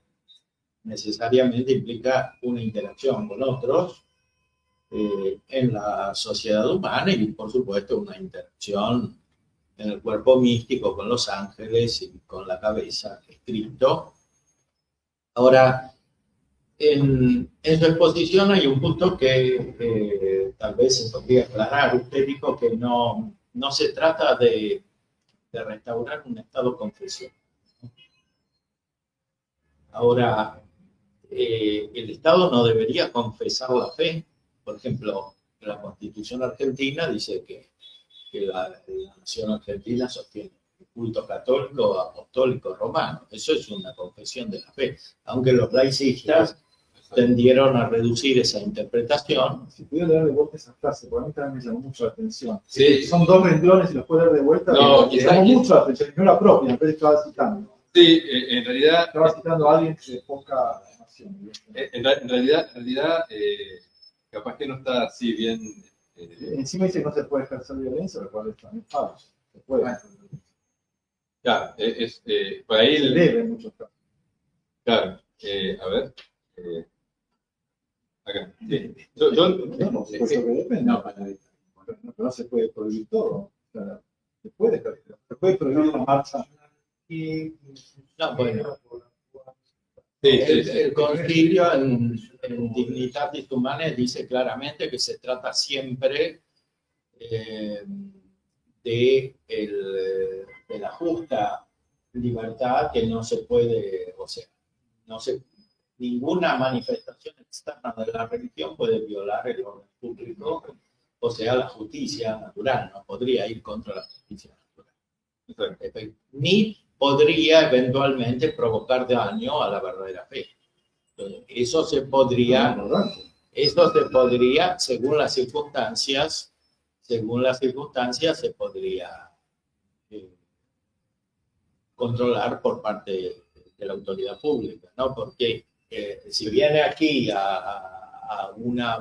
Necesariamente implica una interacción con otros en la sociedad humana y, por supuesto, una interacción en el cuerpo místico con los ángeles y con la cabeza, que es Cristo. Ahora, en su exposición hay un punto que tal vez se podría aclarar. Usted dijo que no se trata de restaurar un estado confesional. Ahora, el Estado no debería confesar la fe. Por ejemplo, la Constitución argentina dice que la nación argentina sostiene el culto católico, apostólico, romano. Eso es una confesión de la fe. Aunque los laicistas tendieron a reducir esa interpretación. Si pudiera leer de vuelta esa frase, porque a mí también me llamó mucho la atención. Sí. Son dos renglones y los puedo leer de vuelta. No, me llamó mucho la atención, no la propia, pero estaba citando. Sí, en realidad... Estaba citando a alguien de poca nación. En realidad, capaz que no está así bien... Encima dice que no se puede ejercer violencia, lo cual es también falso. Se puede. Claro, por ahí... Se debe en muchos casos. Claro, a ver... acá. Sí. No, por supuesto que depende. No se puede prohibir todo. O sea, se puede prohibir la marcha. No, bueno. Sí, El concilio en Dignitatis Humanae dice claramente que se trata siempre de la justa libertad, que no se puede, o sea, ninguna manifestación externa de la religión puede violar el orden público, o sea, la justicia natural, no podría ir contra la justicia natural. Ni podría eventualmente provocar daño a la verdadera fe. Entonces, eso se podría, según las circunstancias, se podría controlar por parte de la autoridad pública, ¿no? Porque si viene aquí a una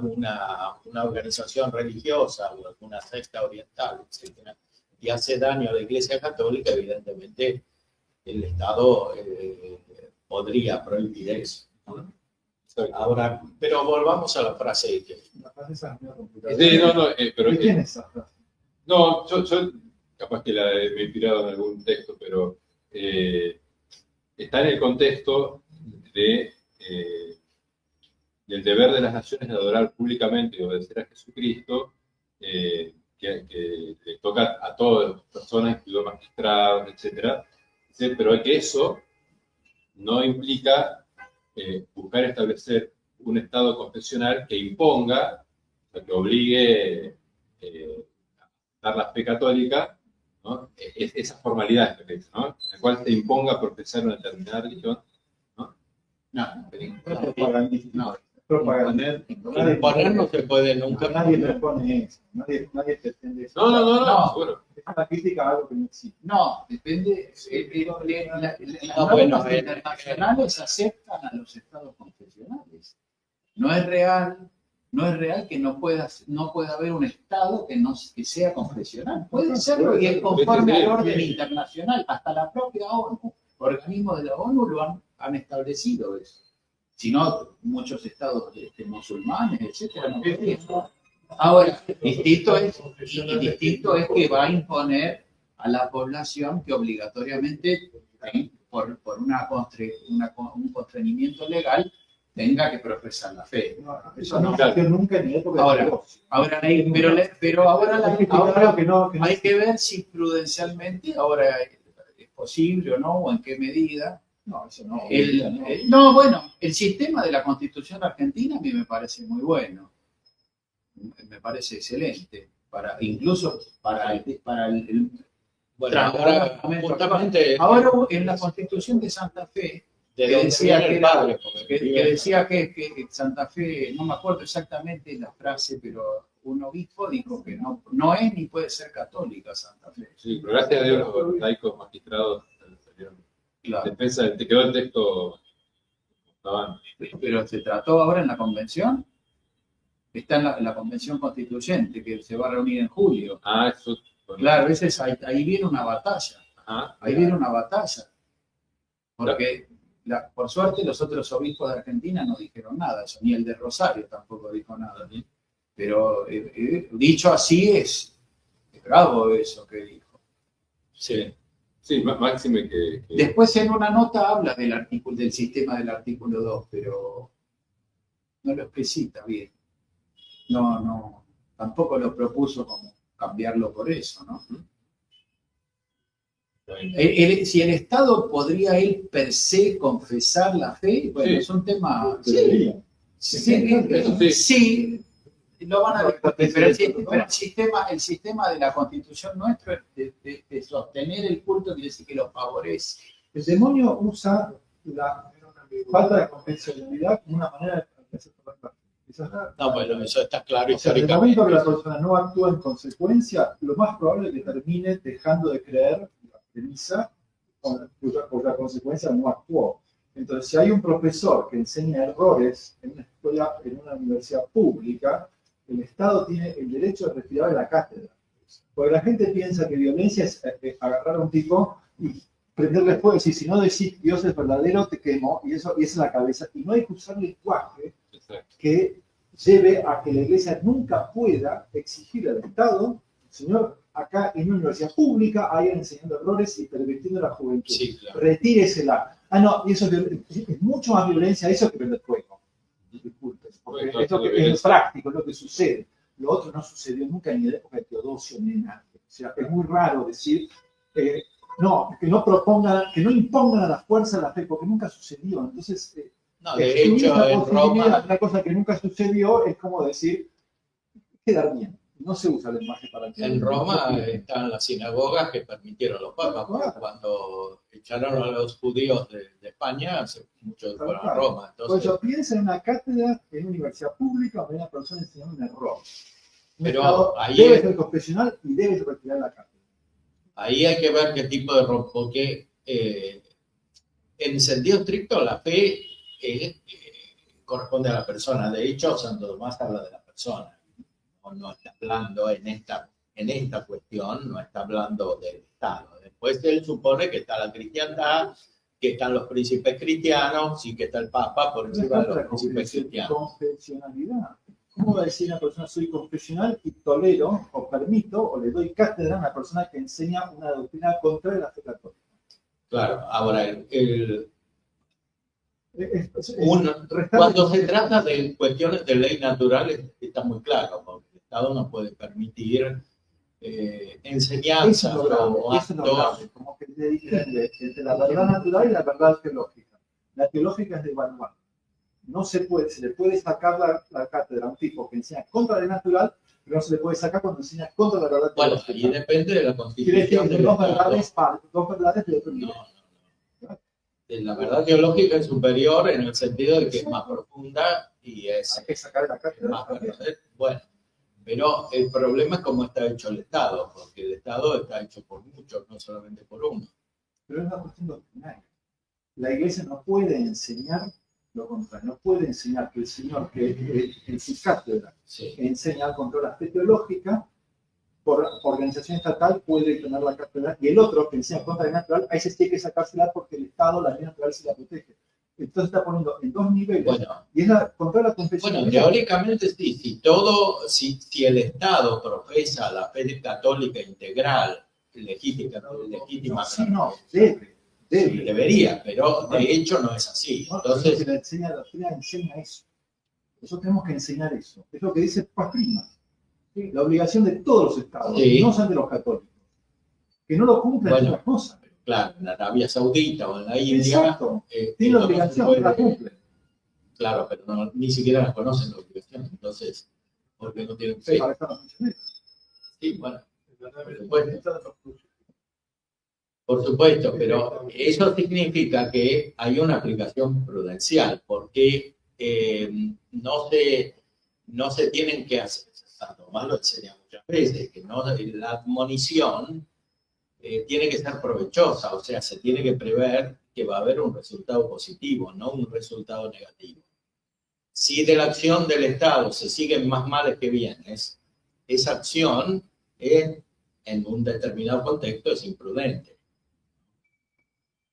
organización religiosa o alguna secta oriental, etcétera, y hace daño a la Iglesia Católica, evidentemente el Estado podría prohibir eso, ¿no? Ahora, pero volvamos a la frase que... La frase esa es muy complicada. Sí, no, pero ¿De quién es esa frase? no, yo capaz que me he inspirado en algún texto, pero está en el contexto del deber de las naciones de adorar públicamente y obedecer a Jesucristo, que le toca a todas las personas, incluidos magistrados, etc. Pero que eso no implica buscar establecer un Estado confesional que imponga, o sea, que obligue a dar la fe católica, ¿no? Esas formalidades, ¿no? En la cual se imponga profesar una determinada religión, ¿no? Propaganda. Imponer no se puede nunca. Nadie propone eso. Nadie pretende eso. No, bueno. Es una crítica a algo que no existe. No, depende. Las bueno, normas internacionales aceptan a los estados confesionales. No es real que no pueda haber un estado que sea confesional. Puede serlo y es conforme al orden internacional. Hasta la propia ONU, organismos de la ONU lo han establecido eso. Si no, muchos estados musulmanes, etcétera, no podrían. Ahora, distinto es que va a imponer a la población que obligatoriamente, por un constreñimiento legal, tenga que profesar la fe. Eso no existió nunca en época de negocio. Pero ahora que no hay que ver si prudencialmente ahora es posible o no, o en qué medida. No, eso no. El sistema de la Constitución argentina a mí me parece muy bueno. Me parece excelente. Incluso para el Bueno, ahora, justamente, ahora en la Constitución de Santa Fe, de que donde decía viene que el era- padre, porque que decía que Santa Fe, no me acuerdo exactamente la frase, pero un obispo dijo que no es ni puede ser católica Santa Fe. Sí, pero gracias a Dios los laicos magistrados salieron. Claro. Defensa, te quedó el texto. Estaban. Pero se trató ahora en la convención. Está en la convención constituyente que se va a reunir en julio. Eso. Bueno. Claro, a veces ahí viene una batalla. Ajá. Ahí viene una batalla. Porque, por suerte, los otros obispos de Argentina no dijeron nada. Eso, ni el de Rosario tampoco dijo nada. Pero dicho así es bravo eso que dijo. sí. Sí, máxime que. Después en una nota habla del sistema del artículo 2, pero no lo explicita bien. No, tampoco lo propuso como cambiarlo por eso, ¿no? Si el Estado podría él per se confesar la fe, bueno, Sí. es un tema... Debería. Sí, lo van a discutir, pero el sistema de la Constitución nuestro es de sostener el culto, quiere decir que lo favorece. El demonio usa la falta de convencionalidad como una manera de hacer tomar parte. No, bueno, eso está claro O sea, en el momento que la históricamente. persona no actúa en consecuencia, lo más probable es que termine dejando de creer la premisa cuya consecuencia no actuó. Entonces, si hay un profesor que enseña errores en una escuela, en una universidad pública, el Estado tiene el derecho de retirar de la cátedra. Porque la gente piensa que violencia es agarrar a un tipo y prenderle fuego y decir, si no decís Dios es verdadero, te quemo, y esa es la cabeza. Y no hay que usar lenguaje que lleve a que la Iglesia nunca pueda exigir al Estado, señor, acá en una universidad pública hay enseñando errores y pervirtiendo la juventud. Sí, claro. Retíresela. No, y eso es mucho más violencia eso que prender fuego. Disculpen, porque Bueno, es lo que es práctico, es lo que sucede. Lo otro no sucedió nunca ni en la época de Teodosio ni en antes. O sea, es muy raro decir que no impongan a la fuerza la fe, porque nunca sucedió. Entonces, No, de hecho, en Roma, una cosa que nunca sucedió es como decir, quedar bien. no se usa el lenguaje para que... En Roma están las sinagogas que permitieron los papas. Cuando echaron a los judíos de España, hace mucho fueron a Roma. Pues Entonces, yo pienso en una cátedra en una universidad pública donde una persona enseñó un error. Pero Estado ahí debe es- ser confesional y debe retirar la cátedra. ahí hay que ver qué tipo de error, porque en sentido estricto la fe corresponde a la persona. De hecho, Santo Tomás habla de la persona. No está hablando en esta cuestión, no está hablando del Estado. Después él supone que está la cristiandad, que están los príncipes cristianos y que está el Papa por Pero es encima de falta los de príncipes cristianos. confesionalidad. ¿Cómo va a decir una persona soy confesional y tolero o permito o le doy cátedra a una persona que enseña una doctrina contraria a la fe católica? Claro, ahora, Es restarle- cuando se trata de cuestiones de ley natural, está muy claro, porque el Estado no puede permitir Eso enseñanzas es lo grave, o eso es lo actos. grave, como que se distingue entre la verdad natural y la verdad teológica. La teológica es de evaluar. No se puede, se le puede sacar la cátedra a un tipo que enseña contra lo natural, pero no se le puede sacar cuando enseña contra la verdad Bueno, teológica. ahí depende de la Quiere decir constitución que del dos Estado. verdades de otro No, nivel. no. La verdad teológica es superior en el sentido de que es más profunda y es Hay que sacar la cátedra más también. bueno. Pero el problema es cómo está hecho el Estado, porque el Estado está hecho por muchos, no solamente por uno. Pero es una cuestión doctrinaria. La iglesia no puede enseñar lo contrario, no puede enseñar que el Señor, que en su cátedra Sí. enseña contra la fe teológica, por organización estatal puede tener la cátedra, y el otro que enseña contra la ley natural, ahí se tiene que sacársela porque el Estado, la ley natural, se la protege. Entonces está poniendo en dos niveles, Bueno, y es contra la confesión. bueno, teóricamente sí, si el Estado profesa la fe católica integral, legítima, Sí, no, debe. sí, debería, pero de hecho no es así. ¿No? Entonces, Que la doctrina enseña eso. Nosotros tenemos que enseñar eso. Es lo que dice Paz Prima. La obligación de todos los estados, Sí. no son de los católicos. Que no lo cumplen Bueno, es otra cosa. claro, en Arabia Saudita o en la India, Exacto. Tiene la no se obligación, puede- la cumplen. Claro, pero ni siquiera la conocen la obligación, entonces, porque no tienen fe. Para estar funcionando. Sí, bueno, por supuesto, pero eso significa que hay una aplicación prudencial, porque no se tienen que hacer, Santo Tomás lo enseña muchas veces, que la admonición tiene que ser provechosa, o sea, se tiene que prever que va a haber un resultado positivo, no un resultado negativo. Si de la acción del Estado se siguen más males que bienes, esa acción en un determinado contexto es imprudente.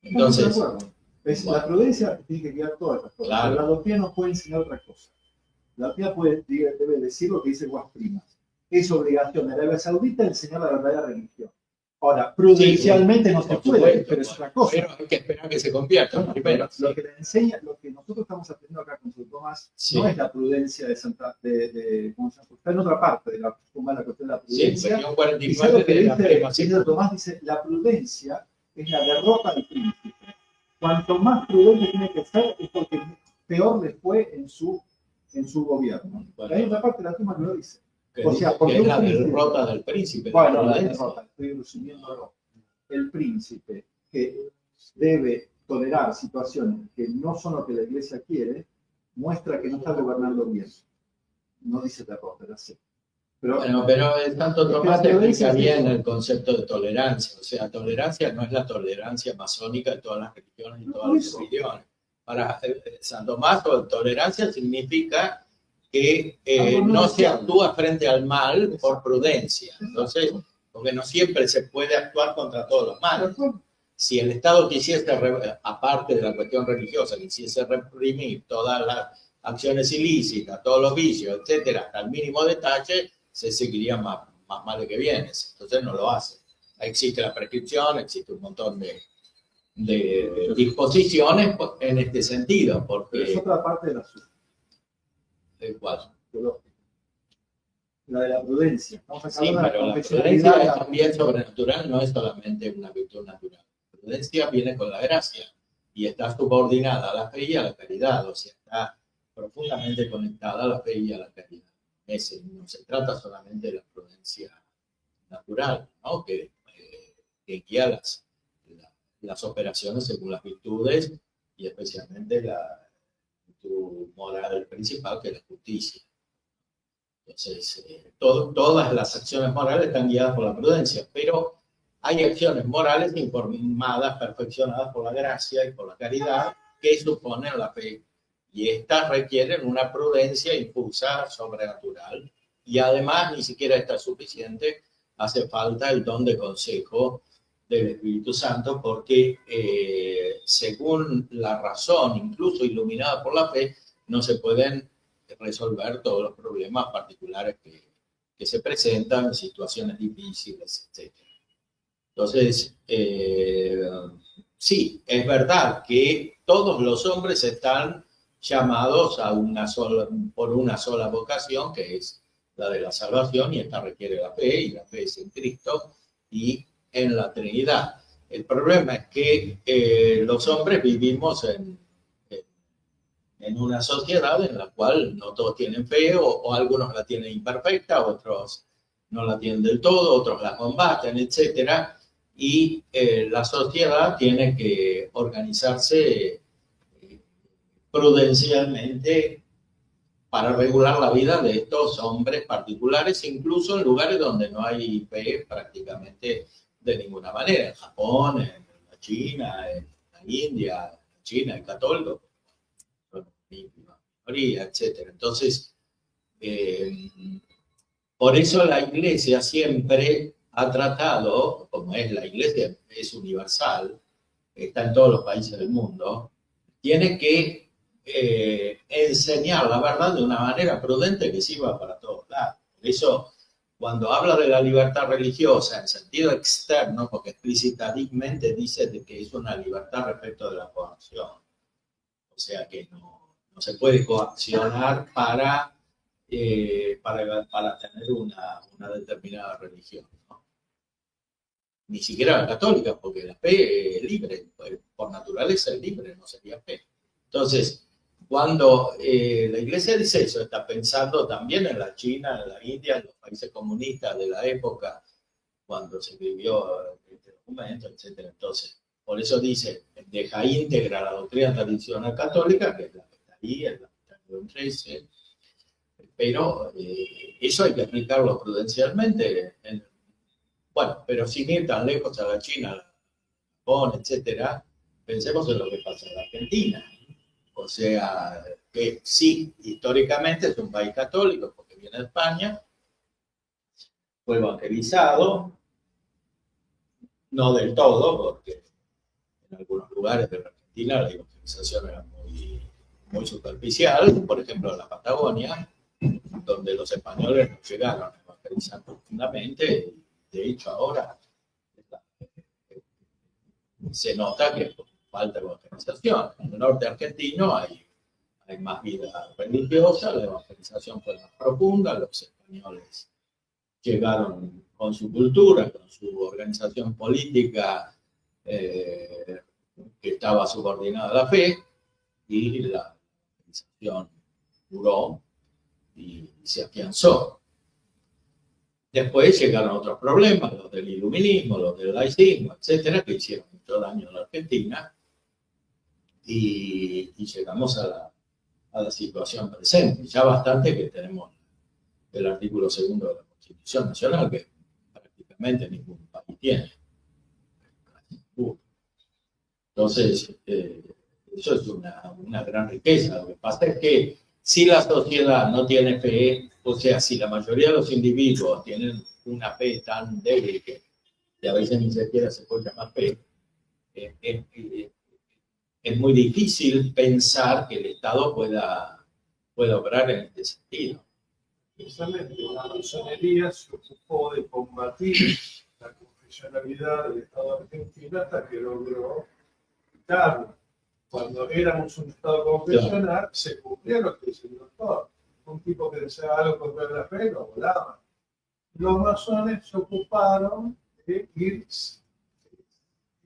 Entonces, Estamos de acuerdo. La prudencia tiene que guiar todas las cosas. Claro. Pero la doctrina no puede enseñar otra cosa. La doctrina debe decir lo que dice Guas Primas. Es obligación de Arabia Saudita enseñar la verdadera religión. Ahora, prudencialmente no se por puede, supuesto, pero es otra cosa. pero hay que esperar que se convierta primero. Lo que le enseña, lo que nosotros estamos aprendiendo acá con Santo Tomás, Sí. no es la prudencia de Santa, ¿cómo se llama? Está en otra parte de la cuestión de la Sí, prudencia. versión Y 49 sabe lo que de la dice prima Santo Tomás, dice, la prudencia es la derrota del príncipe. Cuanto más prudente tiene que ser, es porque peor le fue en su gobierno. Bueno. Hay otra parte de la prima que lo dice. que, o sea, dice porque que es un la príncipe- derrota del príncipe. Bueno, la prudencia. derrota, estoy resumiéndolo. El príncipe que debe tolerar situaciones que no son lo que la iglesia quiere, muestra que no está gobernando bien. No dice derrota, la sé. Pero Bueno, pero el Santo Es que Tomás la explica violencia es bien eso. el concepto de tolerancia. O sea, tolerancia no es la tolerancia masónica de todas las religiones y No, todas las eso. religiones. Para San Tomás, tolerancia significa que Algo no no se deseable. actúa frente al mal por Exacto. prudencia. Entonces, porque no siempre se puede actuar contra todos los males. Perfecto. Si el Estado quisiese, aparte de la cuestión religiosa, quisiese reprimir todas las acciones ilícitas, todos los vicios, etcétera, hasta el mínimo detalle, se seguiría más mal que bienes. Entonces no lo hace. Existe la prescripción, existe un montón de disposiciones en este sentido, Pero es porque otra parte de la ¿cuál? teológica. La de la prudencia. Vamos a Sí, hablar de pero la confesionalidad, prudencia es la- también sobrenatural, no es solamente una virtud natural. La prudencia viene con la gracia y está subordinada a la fe y a la caridad, o sea, está profundamente conectada a la fe y a la caridad. No se trata solamente de la prudencia. prudencia natural, ¿no? Que guía las operaciones según las virtudes y especialmente la virtud moral principal, que es la justicia. Entonces, todas las acciones morales están guiadas por la prudencia, pero hay acciones morales informadas, perfeccionadas por la gracia y por la caridad, que suponen la fe. Y estas requieren una prudencia infusa sobrenatural. Y además, ni siquiera está suficiente, hace falta el don de consejo del Espíritu Santo, porque según la razón, incluso iluminada por la fe, no se pueden resolver todos los problemas particulares que se presentan en situaciones difíciles, etc. Entonces, sí, es verdad que todos los hombres están llamados por una sola vocación, que es la de la salvación, y esta requiere la fe, y la fe es en Cristo y en la Trinidad. El problema es que los hombres vivimos en una sociedad en la cual no todos tienen fe, o algunos la tienen imperfecta, otros no la tienen del todo, otros la combaten, etc. Y la sociedad tiene que organizarse prudencialmente para regular la vida de estos hombres particulares, incluso en lugares donde no hay fe prácticamente de ninguna manera. En Japón, en la China, en la India, China, el católico, minoría, etc. Entonces, por eso la Iglesia siempre ha tratado, como es la Iglesia, es universal, está en todos los países del mundo, tiene que enseñar la verdad de una manera prudente que sirva para todos lados. Por eso, cuando habla de la libertad religiosa en sentido externo, porque explícitamente dice de que es una libertad respecto de la coacción, o sea que no se puede coaccionar para tener una determinada religión, ¿no? Ni siquiera la católica, porque la fe es libre, por naturaleza es libre, no sería fe. Entonces, cuando la Iglesia dice eso, está pensando también en la China, en la India, en los países comunistas de la época, cuando se escribió este documento, etc. Entonces, por eso dice, deja íntegra la doctrina tradicional católica, que es la que está ahí, es la que está en 13, pero eso hay que explicarlo prudencialmente. Bueno, pero sin ir tan lejos a la China, a Japón, etc., pensemos en lo que pasa en la Argentina. O sea, que sí, históricamente es un país católico, porque viene de España, fue evangelizado, no del todo, porque en algunos lugares de la Argentina la evangelización era muy superficial, por ejemplo en la Patagonia, donde los españoles no llegaron a evangelizar profundamente. De hecho, ahora se nota que falta evangelización. En el norte argentino hay más vida religiosa, la evangelización fue más profunda, los españoles llegaron con su cultura, con su organización política que estaba subordinada a la fe, y la evangelización duró y se afianzó. Después llegaron otros problemas, los del iluminismo, los del laicismo, etcétera, que hicieron mucho daño a la Argentina, y llegamos a la situación presente. Ya bastante que tenemos el artículo 2 de la Constitución Nacional, que prácticamente ningún país tiene. Entonces, eso es una gran riqueza. Lo que pasa es que si la sociedad no tiene fe, o sea, si la mayoría de los individuos tienen una fe tan débil que a veces ni siquiera se puede llamar fe, es muy difícil pensar que el Estado pueda obrar en este sentido. Precisamente la masonería se ocupó de combatir la confesionalidad del Estado argentino hasta que logró quitarlo. Cuando éramos un Estado confesional, se cumplía lo que dice el doctor. Un tipo que decía algo contra la fe, lo volaban. Los masones se ocuparon de ir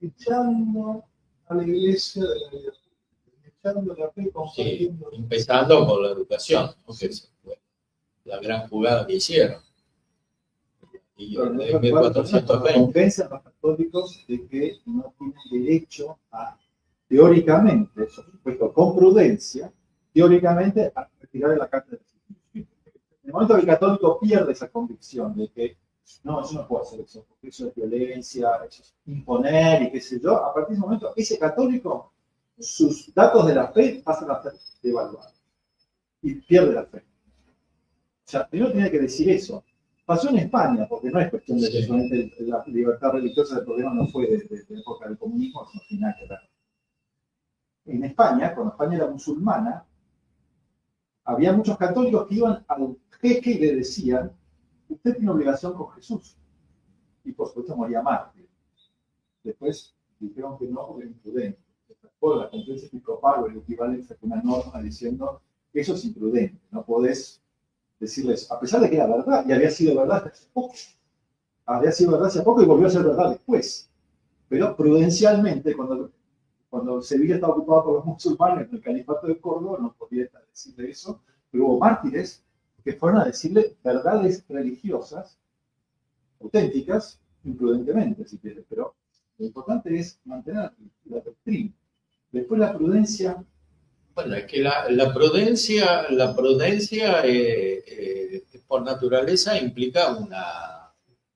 echando a la iglesia de la vida pública, echando la fe, compartiendo. Sí, empezando por la educación, ¿no? Que fue la gran jugada que hicieron. y Pero en nosotros 1420. convencen a los católicos de que no tienen derecho a, teóricamente, por supuesto, con prudencia, teóricamente, a retirar de la Carta de los Institutos. En el momento que el católico pierde esa convicción de que no, yo no puedo hacer eso, porque eso es violencia, eso es imponer y qué sé yo, a partir de ese momento, ese católico, sus datos de la fe pasan a ser devaluados y pierde la fe. O sea, primero tiene que decir eso. Pasó en España, porque no es cuestión de que solamente la libertad religiosa del problema no fue de la época del comunismo, sino que nada que ver. En España, cuando España era musulmana, había muchos católicos que iban al jeque y le decían, usted tiene obligación con Jesús. Y por supuesto moría mártir. Después dijeron que no, porque era imprudente. Se sacó la conferencia episcopal o el equivalente a una norma diciendo que eso es imprudente, no podés decirles, a pesar de que era verdad, y había sido verdad hasta hace poco. Había sido verdad hace poco y volvió a ser verdad después. Pero prudencialmente, cuando Sevilla estaba ocupada por los musulmanes en el califato de Córdoba, no podía decirle eso, pero hubo mártires que fueron a decirle verdades religiosas, auténticas, imprudentemente, si quieres, pero lo importante es mantener la doctrina. Después la prudencia. Bueno, es que la prudencia por naturaleza implica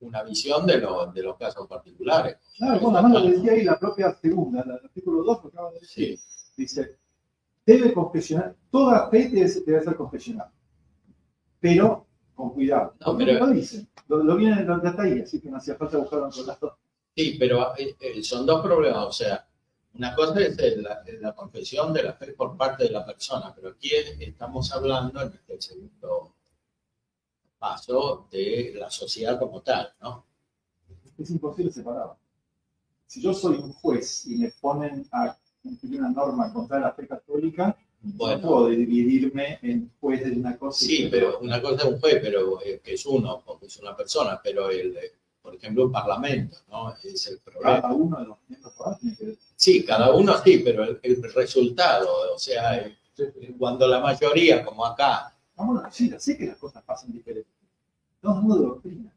una visión de los casos particulares. Claro, bueno, además lo decía ahí la propia segunda, el artículo 2, lo acaba de decir. Sí. Dice, debe confesionar, toda fe debe ser confesional, pero con cuidado. No, Porque pero- lo dicen, lo vienen en hasta ahí, así que no hacía falta buscar un relato. Sí, pero son dos problemas. O sea, una cosa es la confesión de la fe por parte de la persona, pero aquí estamos hablando en este segundo paso de la sociedad como tal, ¿no? Es imposible separarlo. Si yo soy un juez y me ponen a cumplir una norma contra la fe católica, no Bueno, puedo dividirme en juez de una cosa. sí, pero una cosa es un juez, pero que es uno, porque es una persona, pero por ejemplo, un parlamento, ¿no? Es el problema. Cada uno de los miembros tiene que. Sí, cada uno sí, pero el resultado, o sea, cuando la mayoría, como acá, Vamos a decir, sé que las cosas pasan diferentes. No es de doctrina.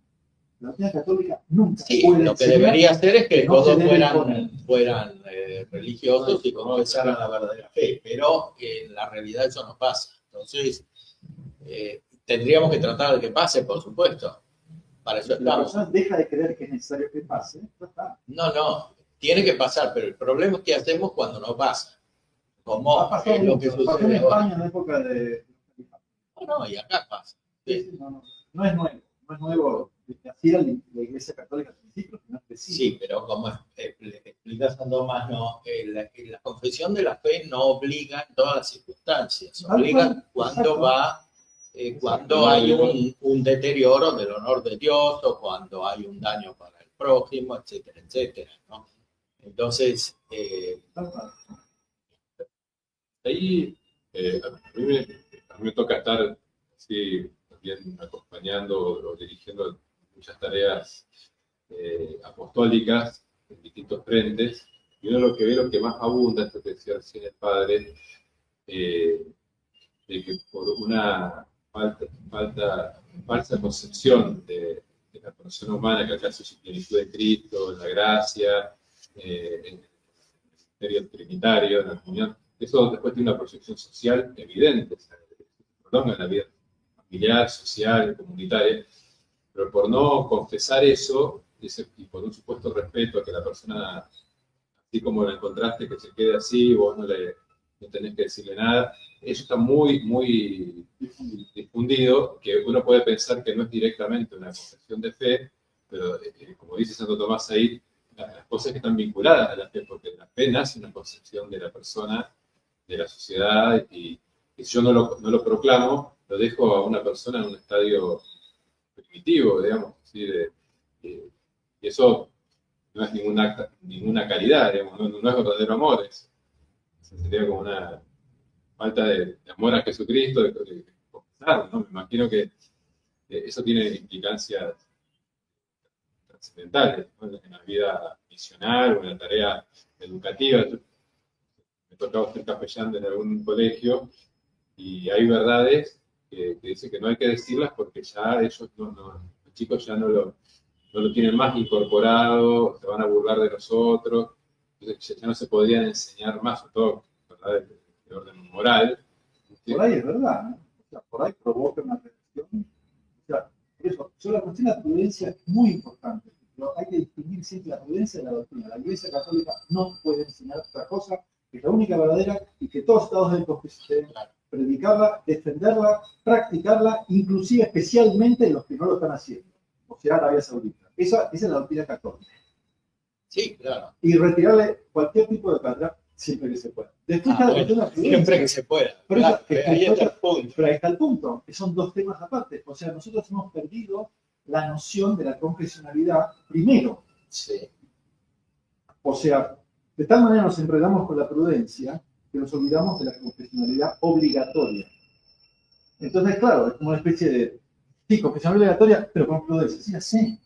La doctrina católica nunca sí, puede lo que enseñar debería hacer es que no todos se debe imponer. fueran religiosos y confesaran la verdadera fe, pero en la realidad eso no pasa. Entonces, tendríamos que tratar de que pase, por supuesto. Para eso Si la estamos. persona deja de creer que es necesario que pase, ya está. No, tiene que pasar, pero el problema es que hacemos cuando no pasa. Como Ha pasado es lo que mucho. Pasó en sucede ahora. España en la época de. No, y acá pasa. Sí. No es nuevo. No es nuevo. Así era la Iglesia Católica al principio, no es que Sí, pero como explica Sandomás, no, la confesión de la fe no obliga en todas las circunstancias, obliga cuando hay un deterioro del honor de Dios o cuando hay un daño para el prójimo, etcétera, etcétera, ¿no? Entonces, Ahí a mí me toca estar así, también acompañando o dirigiendo muchas tareas apostólicas en distintos frentes, y uno lo que ve, lo que más abunda, esto que decía recién el padre, de que por una falsa concepción de la persona humana, que acá se su plenitud de Cristo, en la gracia, en el misterio trinitario, en la comunión, eso después tiene una proyección social evidente, se prolonga en la vida familiar, social, comunitaria, pero por no confesar eso, y por un supuesto respeto a que la persona, así como la encontraste, que se quede así, vos no tenés que decirle nada, eso está muy difundido, que uno puede pensar que no es directamente una confesión de fe, pero como dice Santo Tomás ahí, las cosas que están vinculadas a la fe, porque la fe nace una concepción de la persona, de la sociedad, y si yo no lo proclamo, lo dejo a una persona en un estadio primitivo, digamos, ¿sí? Y eso no es ninguna caridad, digamos, no es verdadero amor, sería como una falta de amor a Jesucristo, de confesar, ¿no? Me imagino que eso tiene implicancias trascendentales, ¿no? En la vida misional o en la tarea educativa. Yo me tocaba ser capellán en algún colegio y hay verdades que dicen que no hay que decirlas porque ya ellos no chicos ya no lo tienen más incorporado, se van a burlar de los otros, entonces ya no se podrían enseñar más, sobre todo, ¿verdad? De orden moral. Por ahí es verdad, ¿no? O sea, por ahí provoca una reacción. O sea, por eso, la cuestión de la prudencia es muy importante, pero hay que distinguir siempre la prudencia de la doctrina. La Iglesia Católica no puede enseñar otra cosa que es la única verdadera y que todos Estados deben predicarla, defenderla, practicarla, inclusive especialmente los que no lo están haciendo, o sea, Arabia Saudita. Esa es la doctrina católica. Sí, claro. Y retirarle cualquier tipo de cátedra siempre que se pueda. Después está la cuestión de la prudencia. Siempre que se pueda. Pero, Claro, ahí está el pero punto. ahí está el punto, que son dos temas aparte. O sea, nosotros hemos perdido la noción de la confesionalidad primero. Sí. O sea, de tal manera nos enredamos con la prudencia que nos olvidamos de la confesionalidad obligatoria. Entonces, claro, es como una especie de, sí, confesionalidad obligatoria, pero con prudencia. Sí, ya sé,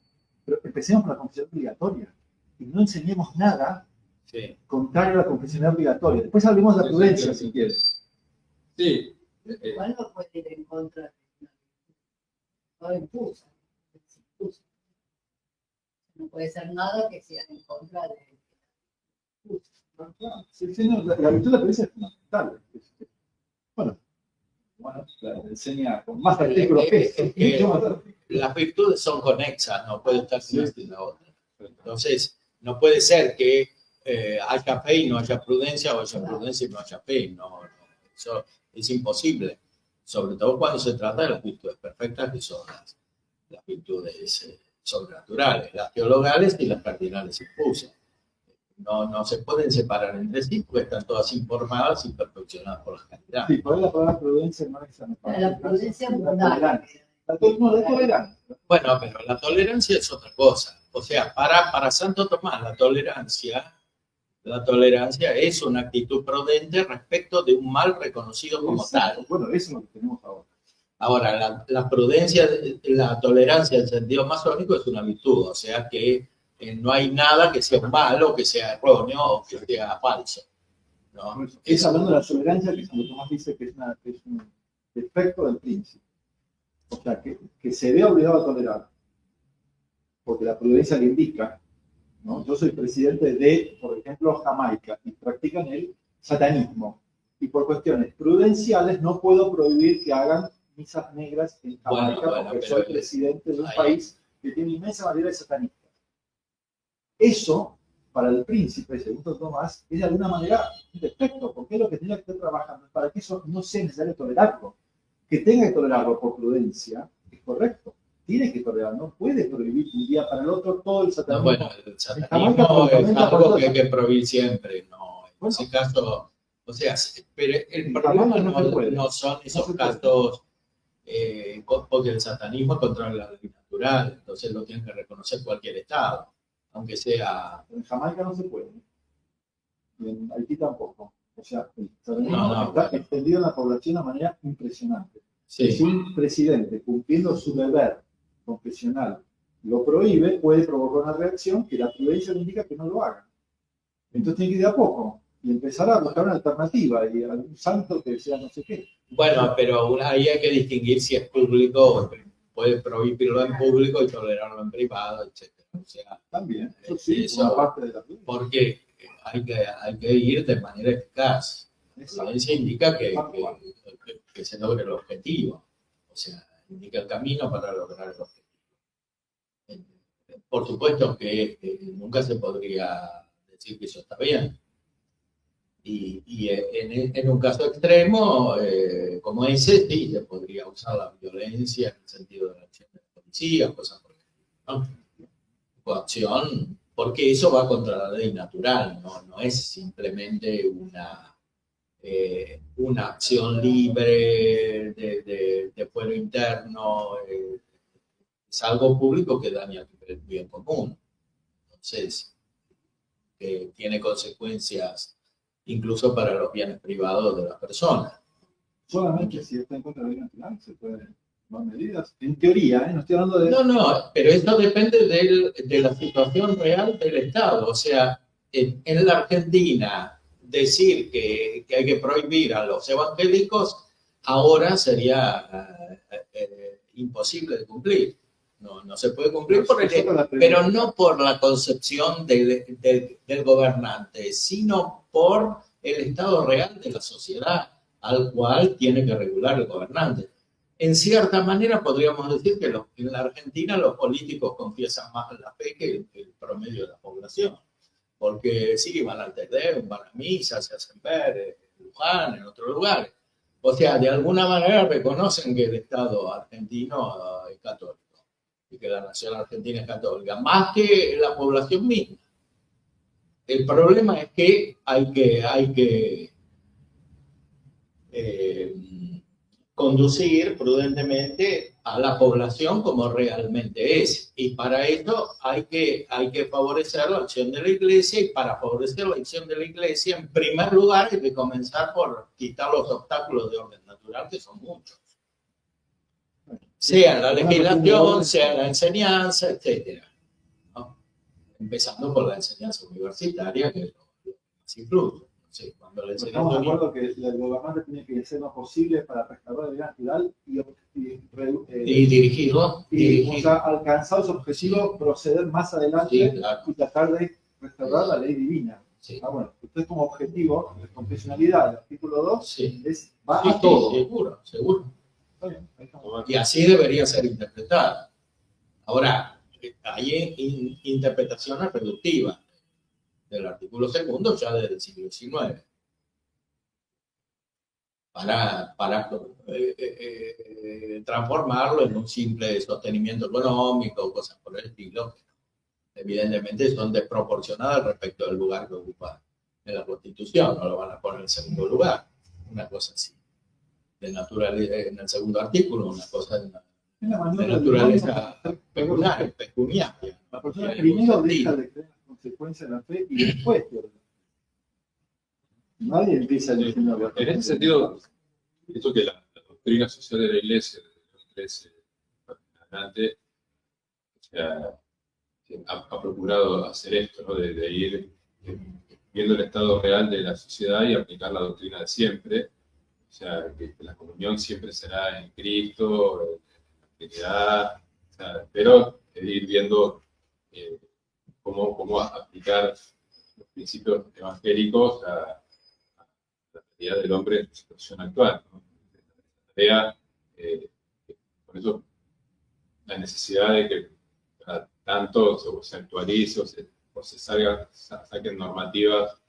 pero empecemos por la confesión obligatoria. Y no enseñemos nada contrario a la confesionalidad obligatoria. Después hablemos de la prudencia, si quieres. Sí. Igual no puede ir en contra de no impuso. No puede ser nada que sea en contra de Sí, sí, no, la virtud de la prudencia es fundamental. Bueno, la enseña con más artículos que las virtudes son conexas, no puede estar sin una sin la otra. Entonces, no puede ser que haya fe y no haya prudencia, o haya prudencia y no haya fe. No, eso es imposible. Sobre todo cuando se trata de las virtudes perfectas, que son las virtudes sobrenaturales, las teologales y las cardinales impulsas. No se pueden separar entre sí porque están todas informadas y perfeccionadas por la calidad. Sí, por ahí la palabra prudencia no es la prudencia moral. La tolerancia. Bueno, pero la tolerancia es otra cosa. O sea, para Santo Tomás, la tolerancia es una actitud prudente respecto de un mal reconocido como tal. Bueno, eso es lo que tenemos ahora. Ahora, la prudencia, la tolerancia en sentido masónico es una virtud, o sea que no hay nada que sea malo, que sea erróneo o que sea falso, ¿no? Es hablando de la tolerancia que Santo Tomás dice que es un defecto del príncipe. O sea, que se ve obligado a tolerar. Porque la prudencia le indica, ¿no? Yo soy presidente de, por ejemplo, Jamaica, y practican el satanismo. Y por cuestiones prudenciales no puedo prohibir que hagan misas negras en Jamaica porque soy presidente de un país que tiene inmensa variedad de satanistas. Eso, para el príncipe, según Tomás, es de alguna manera un defecto, porque es lo que tenía que estar trabajando, para que eso no sea necesario tolerarlo. Que tenga que tolerarlo por prudencia, es correcto. Tiene que tolerar, no puede prohibir un día para el otro todo el satanismo. No, bueno, el satanismo es algo que hay que prohibir siempre, ¿no? En ese caso, o sea, pero el problema no son esos casos, porque el satanismo es contra la ley natural, entonces lo tiene que reconocer cualquier Estado, aunque sea... En Jamaica no se puede, y en Haití tampoco. O sea, el satanismo está extendido en la población de manera impresionante. Sí. Si un presidente, cumpliendo su deber confesional, lo prohíbe, puede provocar una reacción que la prudencia le indica que no lo haga. Entonces tiene que ir de a poco y empezar a buscar una alternativa y a un santo que sea no sé qué. Bueno, pero ahí hay que distinguir si es público, puede prohibirlo en público y tolerarlo en privado, etc. O sea, también, eso sí, eso, parte de la prudencia. Porque hay que ir de manera eficaz. La prudencia indica que se logre el objetivo. O sea, indica el camino para lograr el objetivo. Por supuesto que nunca se podría decir que eso está bien. Y en un caso extremo, como ese, sí, se podría usar la violencia en el sentido de la acción de la policía, cosas por el estilo, ¿no? Coacción, porque eso va contra la ley natural, no es simplemente una acción libre de fuero interno, es algo público que daña el bien común. Entonces, tiene consecuencias incluso para los bienes privados de las personas. Solamente si está en contra de la ley natural se pueden tomar medidas. En teoría, no estoy hablando de... No, pero esto depende de la situación real del Estado. O sea, en la Argentina, decir que hay que prohibir a los evangélicos ahora sería imposible de cumplir. No se puede cumplir, Pero pero no por la concepción del gobernante, sino por el estado real de la sociedad al cual tiene que regular el gobernante. En cierta manera podríamos decir que en la Argentina los políticos confiesan más la fe que el promedio de la población, porque sí, van al Tedeum, van a misa, se hacen ver en Luján, en otros lugares. O sea, de alguna manera reconocen que el Estado argentino es católico y que la nación argentina es católica, más que la población misma. El problema es que hay que conducir prudentemente a la población como realmente es. Y para eso hay que favorecer la acción de la Iglesia, y para favorecer la acción de la Iglesia, en primer lugar, hay que comenzar por quitar los obstáculos de orden natural, que son muchos. Sea en la legislación, sea en la enseñanza, etc. ¿No? Empezando por la enseñanza universitaria, que es lo que más influye. Sí, cuando la estamos de acuerdo que el gobernante tiene que hacer lo posible para restaurar el bien natural y dirigirlo. O sea, alcanzar su objetivo, proceder más adelante y tratar de restaurar la ley divina. Sí. Bueno, usted como objetivo de confesionalidad, el artículo 2, va Sí, a todo. Seguro. Está bien, ahí estamos. Y así debería ser interpretada. Ahora, hay interpretaciones reductivas del artículo 2 ya desde el siglo XIX. Para transformarlo en un simple sostenimiento económico o cosas por el estilo, evidentemente son desproporcionadas respecto al lugar que ocupa en la Constitución. No lo van a poner en segundo lugar, una cosa así. En el segundo artículo, una cosa de naturaleza pecuniaria. La persona primero deja de creer las consecuencias de la fe y después pierde. Nadie empieza a defender. En ese sentido, pienso que la doctrina social de la Iglesia, desde adelante, ha procurado hacer esto, ¿no? de ir viendo el estado real de la sociedad y aplicar la doctrina de siempre. O sea, que la comunión siempre será en Cristo, en la Trinidad, o sea, pero ir viendo cómo aplicar los principios evangélicos a la realidad del hombre en su situación actual, ¿no? La tarea, por eso la necesidad de que tanto se actualice o se saquen normativas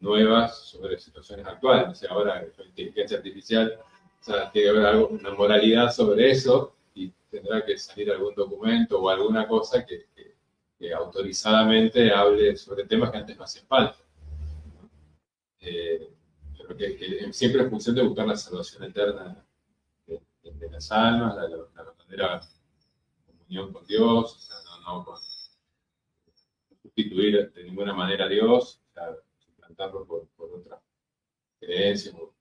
nuevas sobre situaciones actuales. O sea, ahora la inteligencia artificial, o sea, tiene que haber una moralidad sobre eso y tendrá que salir algún documento o alguna cosa que autorizadamente hable sobre temas que antes no hacían falta. Pero que siempre en función de buscar la salvación eterna de las almas, la verdadera comunión con Dios, o sea, no sustituir de ninguna manera a Dios, o sea, suplantarlo por otras creencias o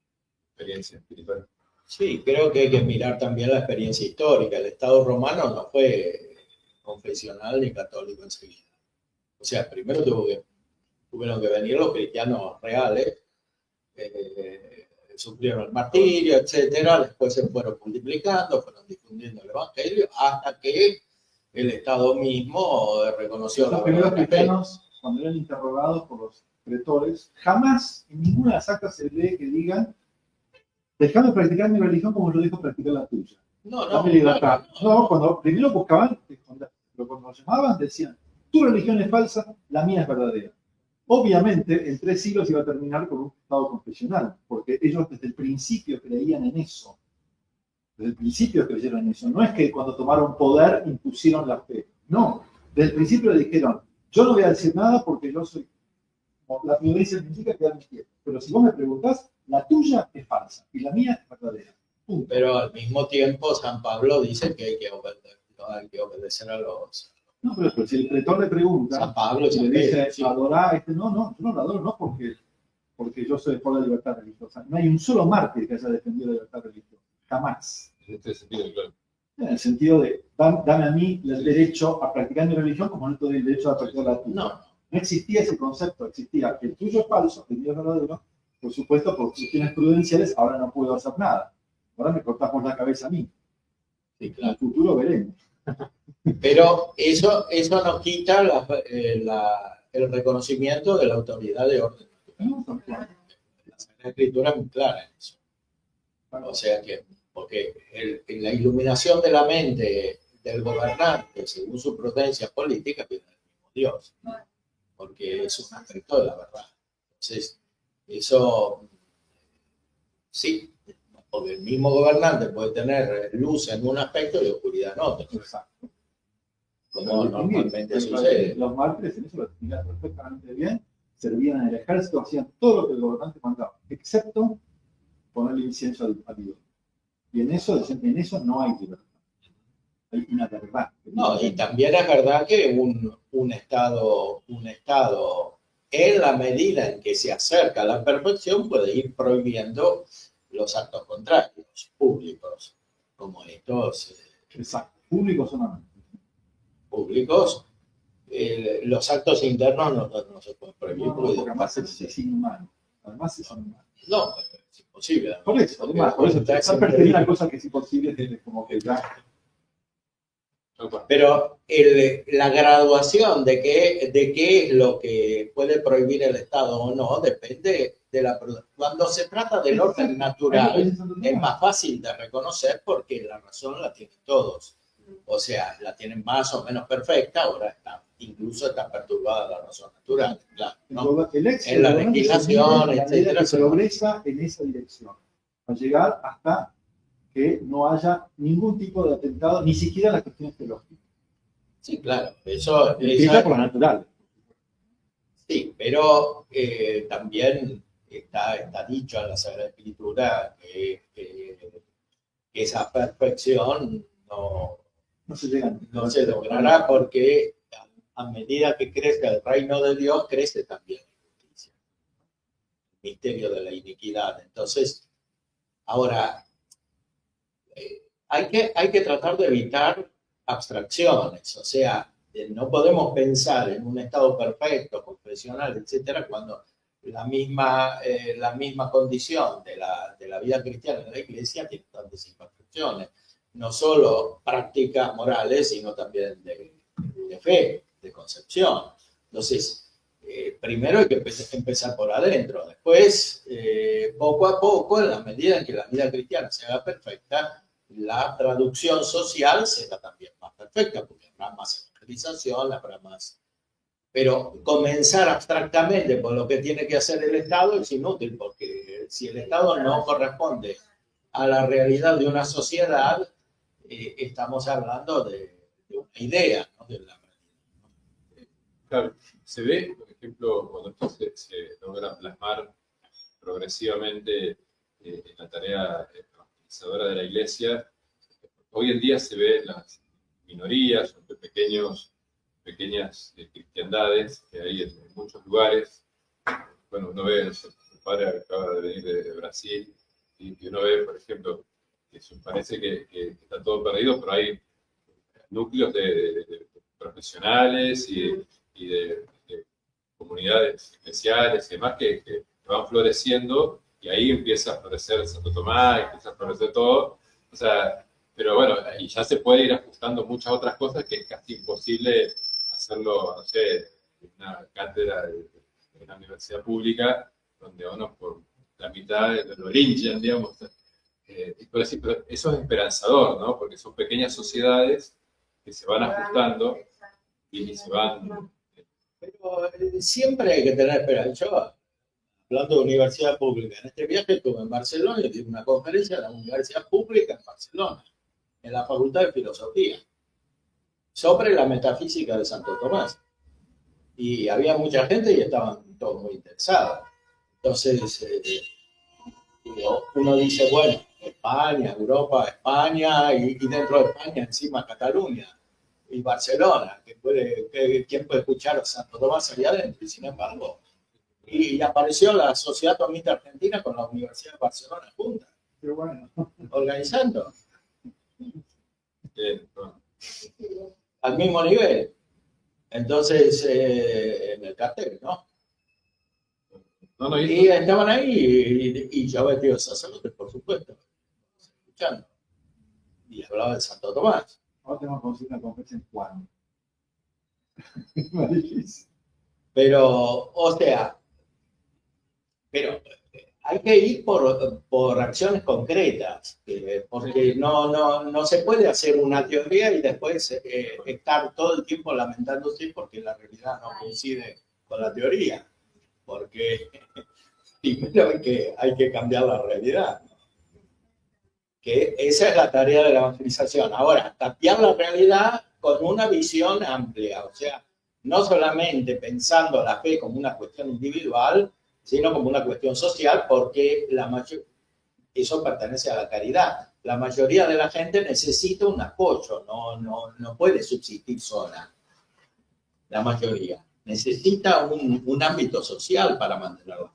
experiencias espirituales. Sí, creo que hay que mirar también la experiencia histórica. El Estado romano no fue confesional ni católico enseguida. O sea, primero tuvieron que venir los cristianos reales, sufrieron el martirio, etcétera. Después se fueron multiplicando, fueron difundiendo el evangelio, hasta que el Estado mismo reconoció los primeros cristianos, cuando eran interrogados por los pretores, jamás en ninguna de las actas se lee que digan: dejame practicar mi religión como yo dejo practicar la tuya. Dame libertad. No, cuando primero buscaban, pero cuando nos llamaban decían: tu religión es falsa, la mía es verdadera. Obviamente, en 3 siglos iba a terminar con un estado confesional, porque ellos desde el principio creían en eso. Desde el principio creyeron en eso. No es que cuando tomaron poder impusieron la fe. No. Desde el principio le dijeron: yo no voy a decir nada porque yo soy... La violencia significa quedarme quieto. Pero si vos me preguntás, la tuya es falsa y la mía es verdadera. Punto. Pero al mismo tiempo San Pablo dice que hay que obedecer a los... No, pero si el pretor le pregunta, San Pablo le dice: adorá, no, yo no lo adoro, no porque yo soy por la libertad religiosa. No hay un solo mártir que haya defendido la libertad religiosa. Jamás. En este sentido, claro. En el sentido de, dame a mí el derecho a practicar mi religión como no te doy el derecho a practicar la tuya. No existía ese concepto, existía el tuyo es falso, el mío es verdadero. Por supuesto, por cuestiones prudenciales, ahora no puedo hacer nada. Ahora me cortamos la cabeza a mí. Sí, claro. En el futuro veremos. Pero eso no quita el reconocimiento de la autoridad de orden natural. La Sagrada Escritura es muy clara en eso. O sea que, porque la iluminación de la mente del gobernante, según su prudencia política, viene del mismo Dios, porque es un aspecto de la verdad. Entonces, eso sí, porque el mismo gobernante puede tener luz en un aspecto y oscuridad en otro. Exacto. Como normalmente sucede. Los mártires en eso lo explican perfectamente bien, servían en el ejército, hacían todo lo que el gobernante mandaba, excepto ponerle incienso a Dios. Y en eso no hay libertad. Hay una verdad. No, y también es verdad que un estado, en la medida en que se acerca a la perfección, puede ir prohibiendo los actos contrarios, públicos, como estos. Exacto. Públicos solamente. Públicos, los actos internos no se pueden prohibir. No, porque además es inhumano. Además es inhumano. No, es imposible. Por eso, además, por eso está perseguir una cosa que es imposible, es como que ya. Pero la graduación de qué es lo que puede prohibir el Estado o no depende de la. Cuando se trata del orden natural, es más fácil de reconocer porque la razón la tienen todos. O sea, la tienen más o menos perfecta, ahora incluso está perturbada la razón natural. Claro, ¿no? En la legislación, etcétera. Se progresa en esa dirección, a llegar hasta que no haya ningún tipo de atentado, ni siquiera las cuestiones teológicas. Sí, claro. Eso empieza por la natural. Sí, pero también está dicho en la Sagrada Escritura que esa perfección no se logrará porque a medida que crezca el reino de Dios, crece también la justicia, el misterio de la iniquidad. Entonces, ahora, hay que tratar de evitar abstracciones, o sea, no podemos pensar en un estado perfecto, confesional, etcétera, cuando la misma condición de la vida cristiana de la Iglesia tiene tantas imperfecciones, no solo prácticas morales, sino también de fe, de concepción. Entonces, primero hay que empezar por adentro, después, poco a poco, en la medida en que la vida cristiana se haga perfecta, la traducción social será también más perfecta, porque habrá más evangelización, habrá más. Pero comenzar abstractamente por lo que tiene que hacer el Estado es inútil, porque si el Estado no corresponde a la realidad de una sociedad, estamos hablando de una idea, ¿no? De la realidad. Claro, se ve, por ejemplo, cuando esto se logra plasmar progresivamente en la tarea organizadora de la Iglesia, hoy en día se ve las minorías, pequeñas cristiandades que hay en muchos lugares. Bueno, uno ve, el padre acaba de venir de Brasil, y uno ve, por ejemplo, que parece que está todo perdido, pero hay núcleos de profesionales y de comunidades especiales y demás que van floreciendo, y ahí empieza a florecer Santo Tomás, empieza a florecer todo. O sea, pero bueno, y ya se puede ir ajustando muchas otras cosas que es casi imposible hacerlo, no sé, en una cátedra de una universidad pública, donde uno por la mitad lo linchan, digamos. Pero eso es esperanzador, ¿no? Porque son pequeñas sociedades que se van ajustando y se van. Pero siempre hay que tener esperanza. Yo, hablando de universidad pública, en este viaje estuve en Barcelona y di una conferencia en la universidad pública en Barcelona, en la Facultad de Filosofía, sobre la metafísica de Santo Tomás. Y había mucha gente y estaban todos muy interesados. Entonces, uno dice, bueno, España, Europa, España, y dentro de España encima Cataluña y Barcelona, ¿quién puede escuchar a Santo Tomás allá adentro? Y sin embargo, y apareció la Sociedad Tomista Argentina con la Universidad de Barcelona juntas, Bueno. organizando. Al mismo nivel. Entonces, en el cartel, ¿no? Y estaban ahí, y yo vestido de sacerdote, por supuesto, escuchando. Y hablaba de Santo Tomás. Ahora tenemos que conseguir una conferencia en cuándo. Es más difícil. Pero, o sea, pero hay que ir por acciones concretas, porque no se puede hacer una teoría y después estar todo el tiempo lamentándose porque la realidad no coincide con la teoría, porque primero hay que cambiar la realidad, que esa es la tarea de la evangelización. Ahora, cambiar la realidad con una visión amplia, o sea, no solamente pensando la fe como una cuestión individual, sino como una cuestión social, porque eso pertenece a la caridad. La mayoría de la gente necesita un apoyo, no puede subsistir sola. La mayoría necesita un ámbito social para mantener la fe.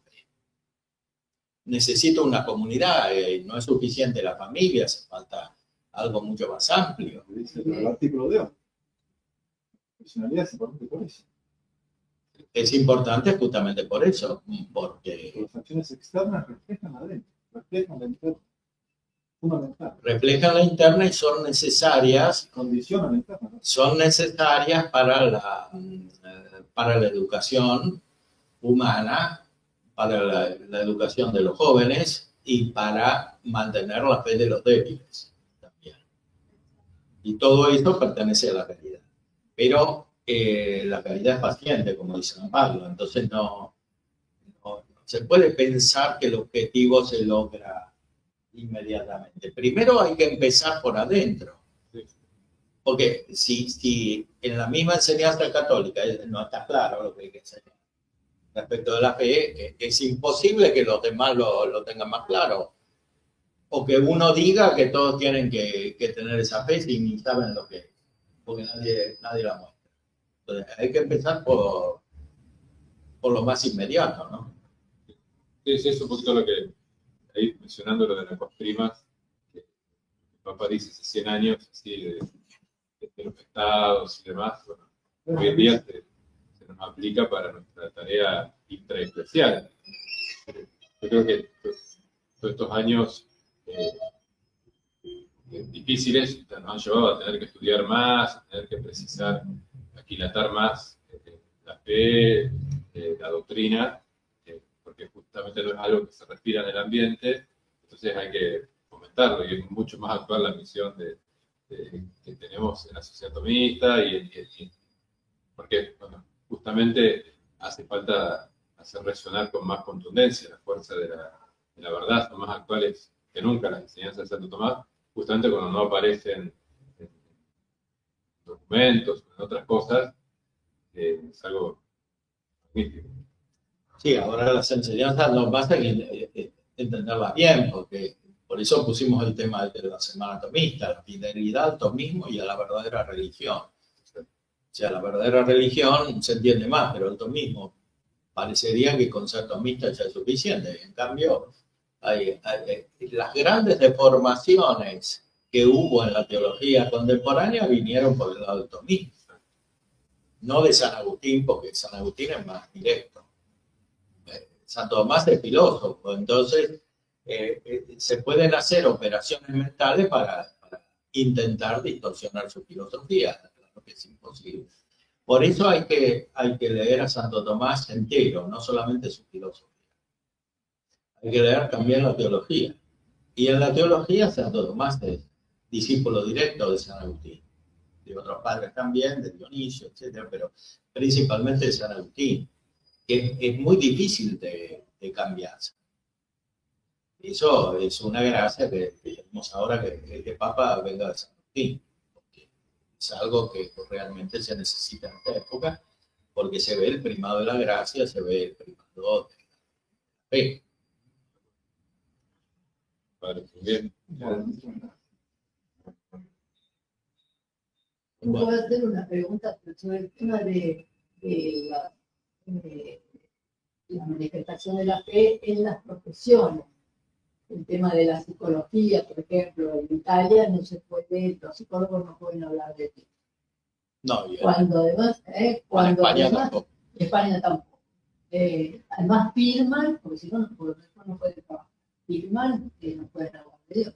Necesita una comunidad, no es suficiente la familia, hace falta algo mucho más amplio. Dice el artículo de hoy. La personalidad es importante por eso. Es importante justamente por eso, porque Las acciones externas reflejan adentro, reflejan la interna. Fundamental. reflejan la interna y son necesarias, Condicionan la interna, ¿no? son necesarias para la educación humana, para la educación de los jóvenes y para mantener la fe de los débiles también. Y todo esto pertenece a la caridad. Pero la caridad es paciente, como dice San Pablo, entonces no se puede pensar que el objetivo se logra inmediatamente. Primero hay que empezar por adentro. Porque si en la misma enseñanza católica no está claro lo que hay que enseñar respecto de la fe, es imposible que los demás lo tengan más claro. O que uno diga que todos tienen que tener esa fe si ni saben lo que es, porque nadie la muestra. Entonces hay que empezar por lo más inmediato, ¿no? Sí, es un poquito lo que, ahí mencionando lo de las primas, que el Papa dice hace 100 años, así, de los estados y demás, bueno, hoy en día se nos aplica para nuestra tarea intraeclesial. Yo creo que todos estos años difíciles nos han llevado a tener que estudiar más, a tener que precisar, aquilatar más la fe, la doctrina, porque justamente no es algo que se respira en el ambiente, entonces hay que fomentarlo y es mucho más actual la misión que tenemos en la sociedad tomista porque bueno, justamente hace falta hacer resonar con más contundencia la fuerza de la verdad, son más actuales que nunca las enseñanzas de Santo Tomás, justamente cuando no aparecen en documentos o en otras cosas, es algo magnífico. Sí, ahora las enseñanzas nos basta entenderlas bien, porque por eso pusimos el tema de la Semana Tomista, la fidelidad al tomismo y a la verdadera religión. O sea, la verdadera religión se entiende más, pero el tomismo parecería que con ser tomista ya es suficiente. En cambio, las grandes deformaciones que hubo en la teología contemporánea vinieron por el lado del tomismo. No de San Agustín, porque San Agustín es más directo. Santo Tomás es filósofo, entonces se pueden hacer operaciones mentales para intentar distorsionar su filosofía, claro que es imposible. Por eso hay que leer a Santo Tomás entero, no solamente su filosofía. Hay que leer también la teología. Y en la teología Santo Tomás es discípulo directo de San Agustín, de otros padres también, de Dionisio, etc., pero principalmente de San Agustín. Es muy difícil de cambiarse. Eso es una gracia que tenemos ahora que el Papa venga de San Agustín, porque es algo que realmente se necesita en esta época, porque se ve el primado de la gracia, se ve el primado de la fe. Padre, bien. Puedo hacer una pregunta sobre el tema de la manifestación de la fe en las profesiones. El tema de la psicología, por ejemplo, en Italia no se puede, los psicólogos no pueden hablar de ti. No, bien. Cuando además, España tampoco. España tampoco. Además firman, porque si no, no pueden trabajar. Firman que no pueden hablar de Dios.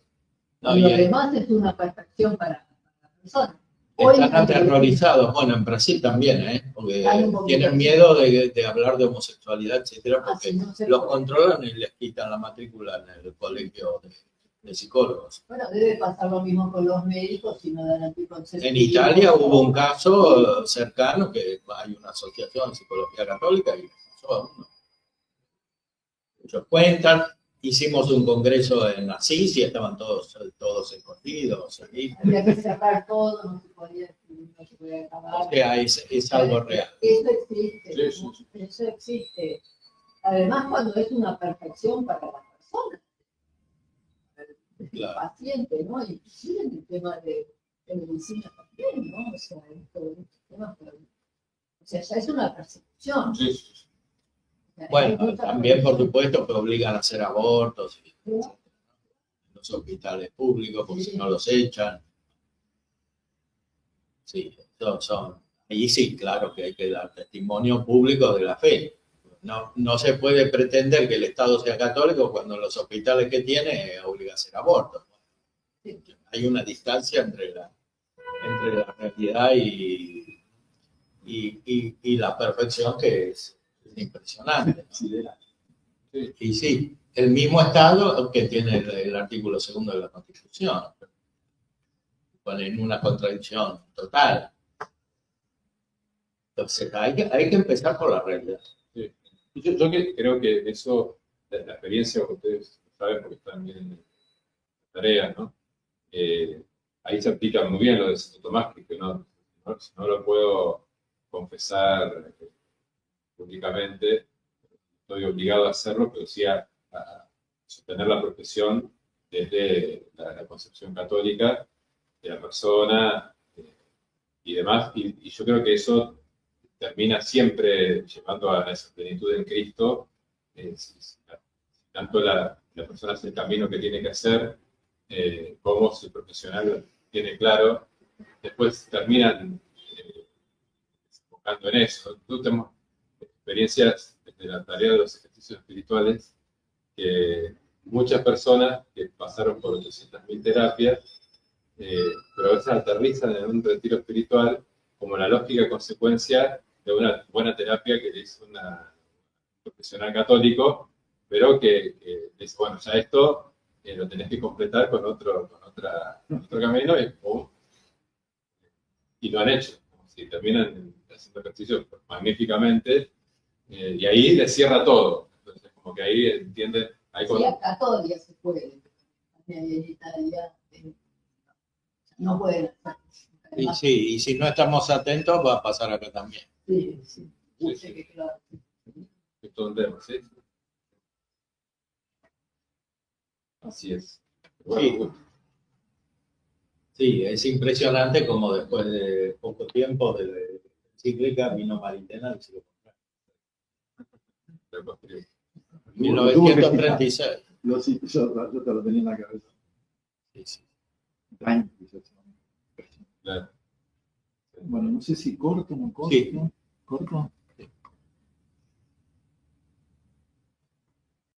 No, Y lo bien. demás es una perfección para la persona. Hoy están no. aterrorizados. Bueno, en Brasil también, porque Están un poquito tienen así. miedo de hablar de homosexualidad, etcétera, porque Así no se los puede. controlan y les quitan la matrícula en el colegio de psicólogos. Bueno, debe pasar lo mismo con los médicos si no dan anticonceptivos. En Italia hubo un caso cercano que hay una asociación de psicología católica y pasó a uno. Ellos cuentan, hicimos un congreso en Asís y estaban todos escondidos. Ahí. Había que cerrar todo, no se podía grabar. O sea, es algo real. Eso existe, Sí, sí, sí. eso existe. Además, cuando es una perfección para la persona, el Claro. paciente, ¿no? Inclusive en el tema de medicina también, ¿no? O sea, estos temas, pero, o sea, ya es una percepción. Sí, sí, sí. O sea, hay Bueno, mucha también por percepción. supuesto que obligan a hacer abortos en los hospitales públicos porque si no los echan. Sí, ahí sí, claro que hay que dar testimonio público de la fe. No se puede pretender que el Estado sea católico cuando los hospitales que tiene obliga a hacer abortos. Sí. Hay una distancia entre la realidad y la perfección que es impresionante, ¿no? Sí. Y sí, el mismo Estado que tiene el artículo 2 de la Constitución, pone en una contradicción total. Entonces, hay que empezar por la realidad. Sí. Yo creo que eso, la experiencia que ustedes saben porque están bien en la tarea, ¿no? Ahí se aplica muy bien lo de Santo Tomás, que no lo puedo confesar públicamente, estoy obligado a hacerlo, pero sí a sostener la profesión desde la concepción católica de la persona y demás, y yo creo que eso termina siempre llevando a esa plenitud en Cristo, si tanto la persona hace el camino que tiene que hacer, como si el profesional tiene claro, después terminan enfocando en eso. Nosotros tenemos experiencias desde la tarea de los ejercicios espirituales, que muchas personas que pasaron por 800.000 terapias, pero a veces aterrizan en un retiro espiritual como la lógica consecuencia de una buena terapia que le hizo una profesional católico, pero que dice, bueno, ya esto lo tenés que completar con otro camino y lo han hecho. Como si terminan haciendo ejercicio magníficamente y ahí les cierra todo. Entonces, como que ahí entienden. Ahí Sí, acá todavía se puede. En Italia no pueden hacer. Y si no estamos atentos, va a pasar acá también. Sí. Sí, Yo sí. sé que claro. Es todo un tema, ¿sí? Así es. Bueno, Sí, es impresionante como después de poco tiempo de cíclica vino Maritena del siglo lo construimos. 1936. Yo te lo tenía en la cabeza. Sí. Claro. Bueno, no sé si corto o no corto. Sí. ¿Corto?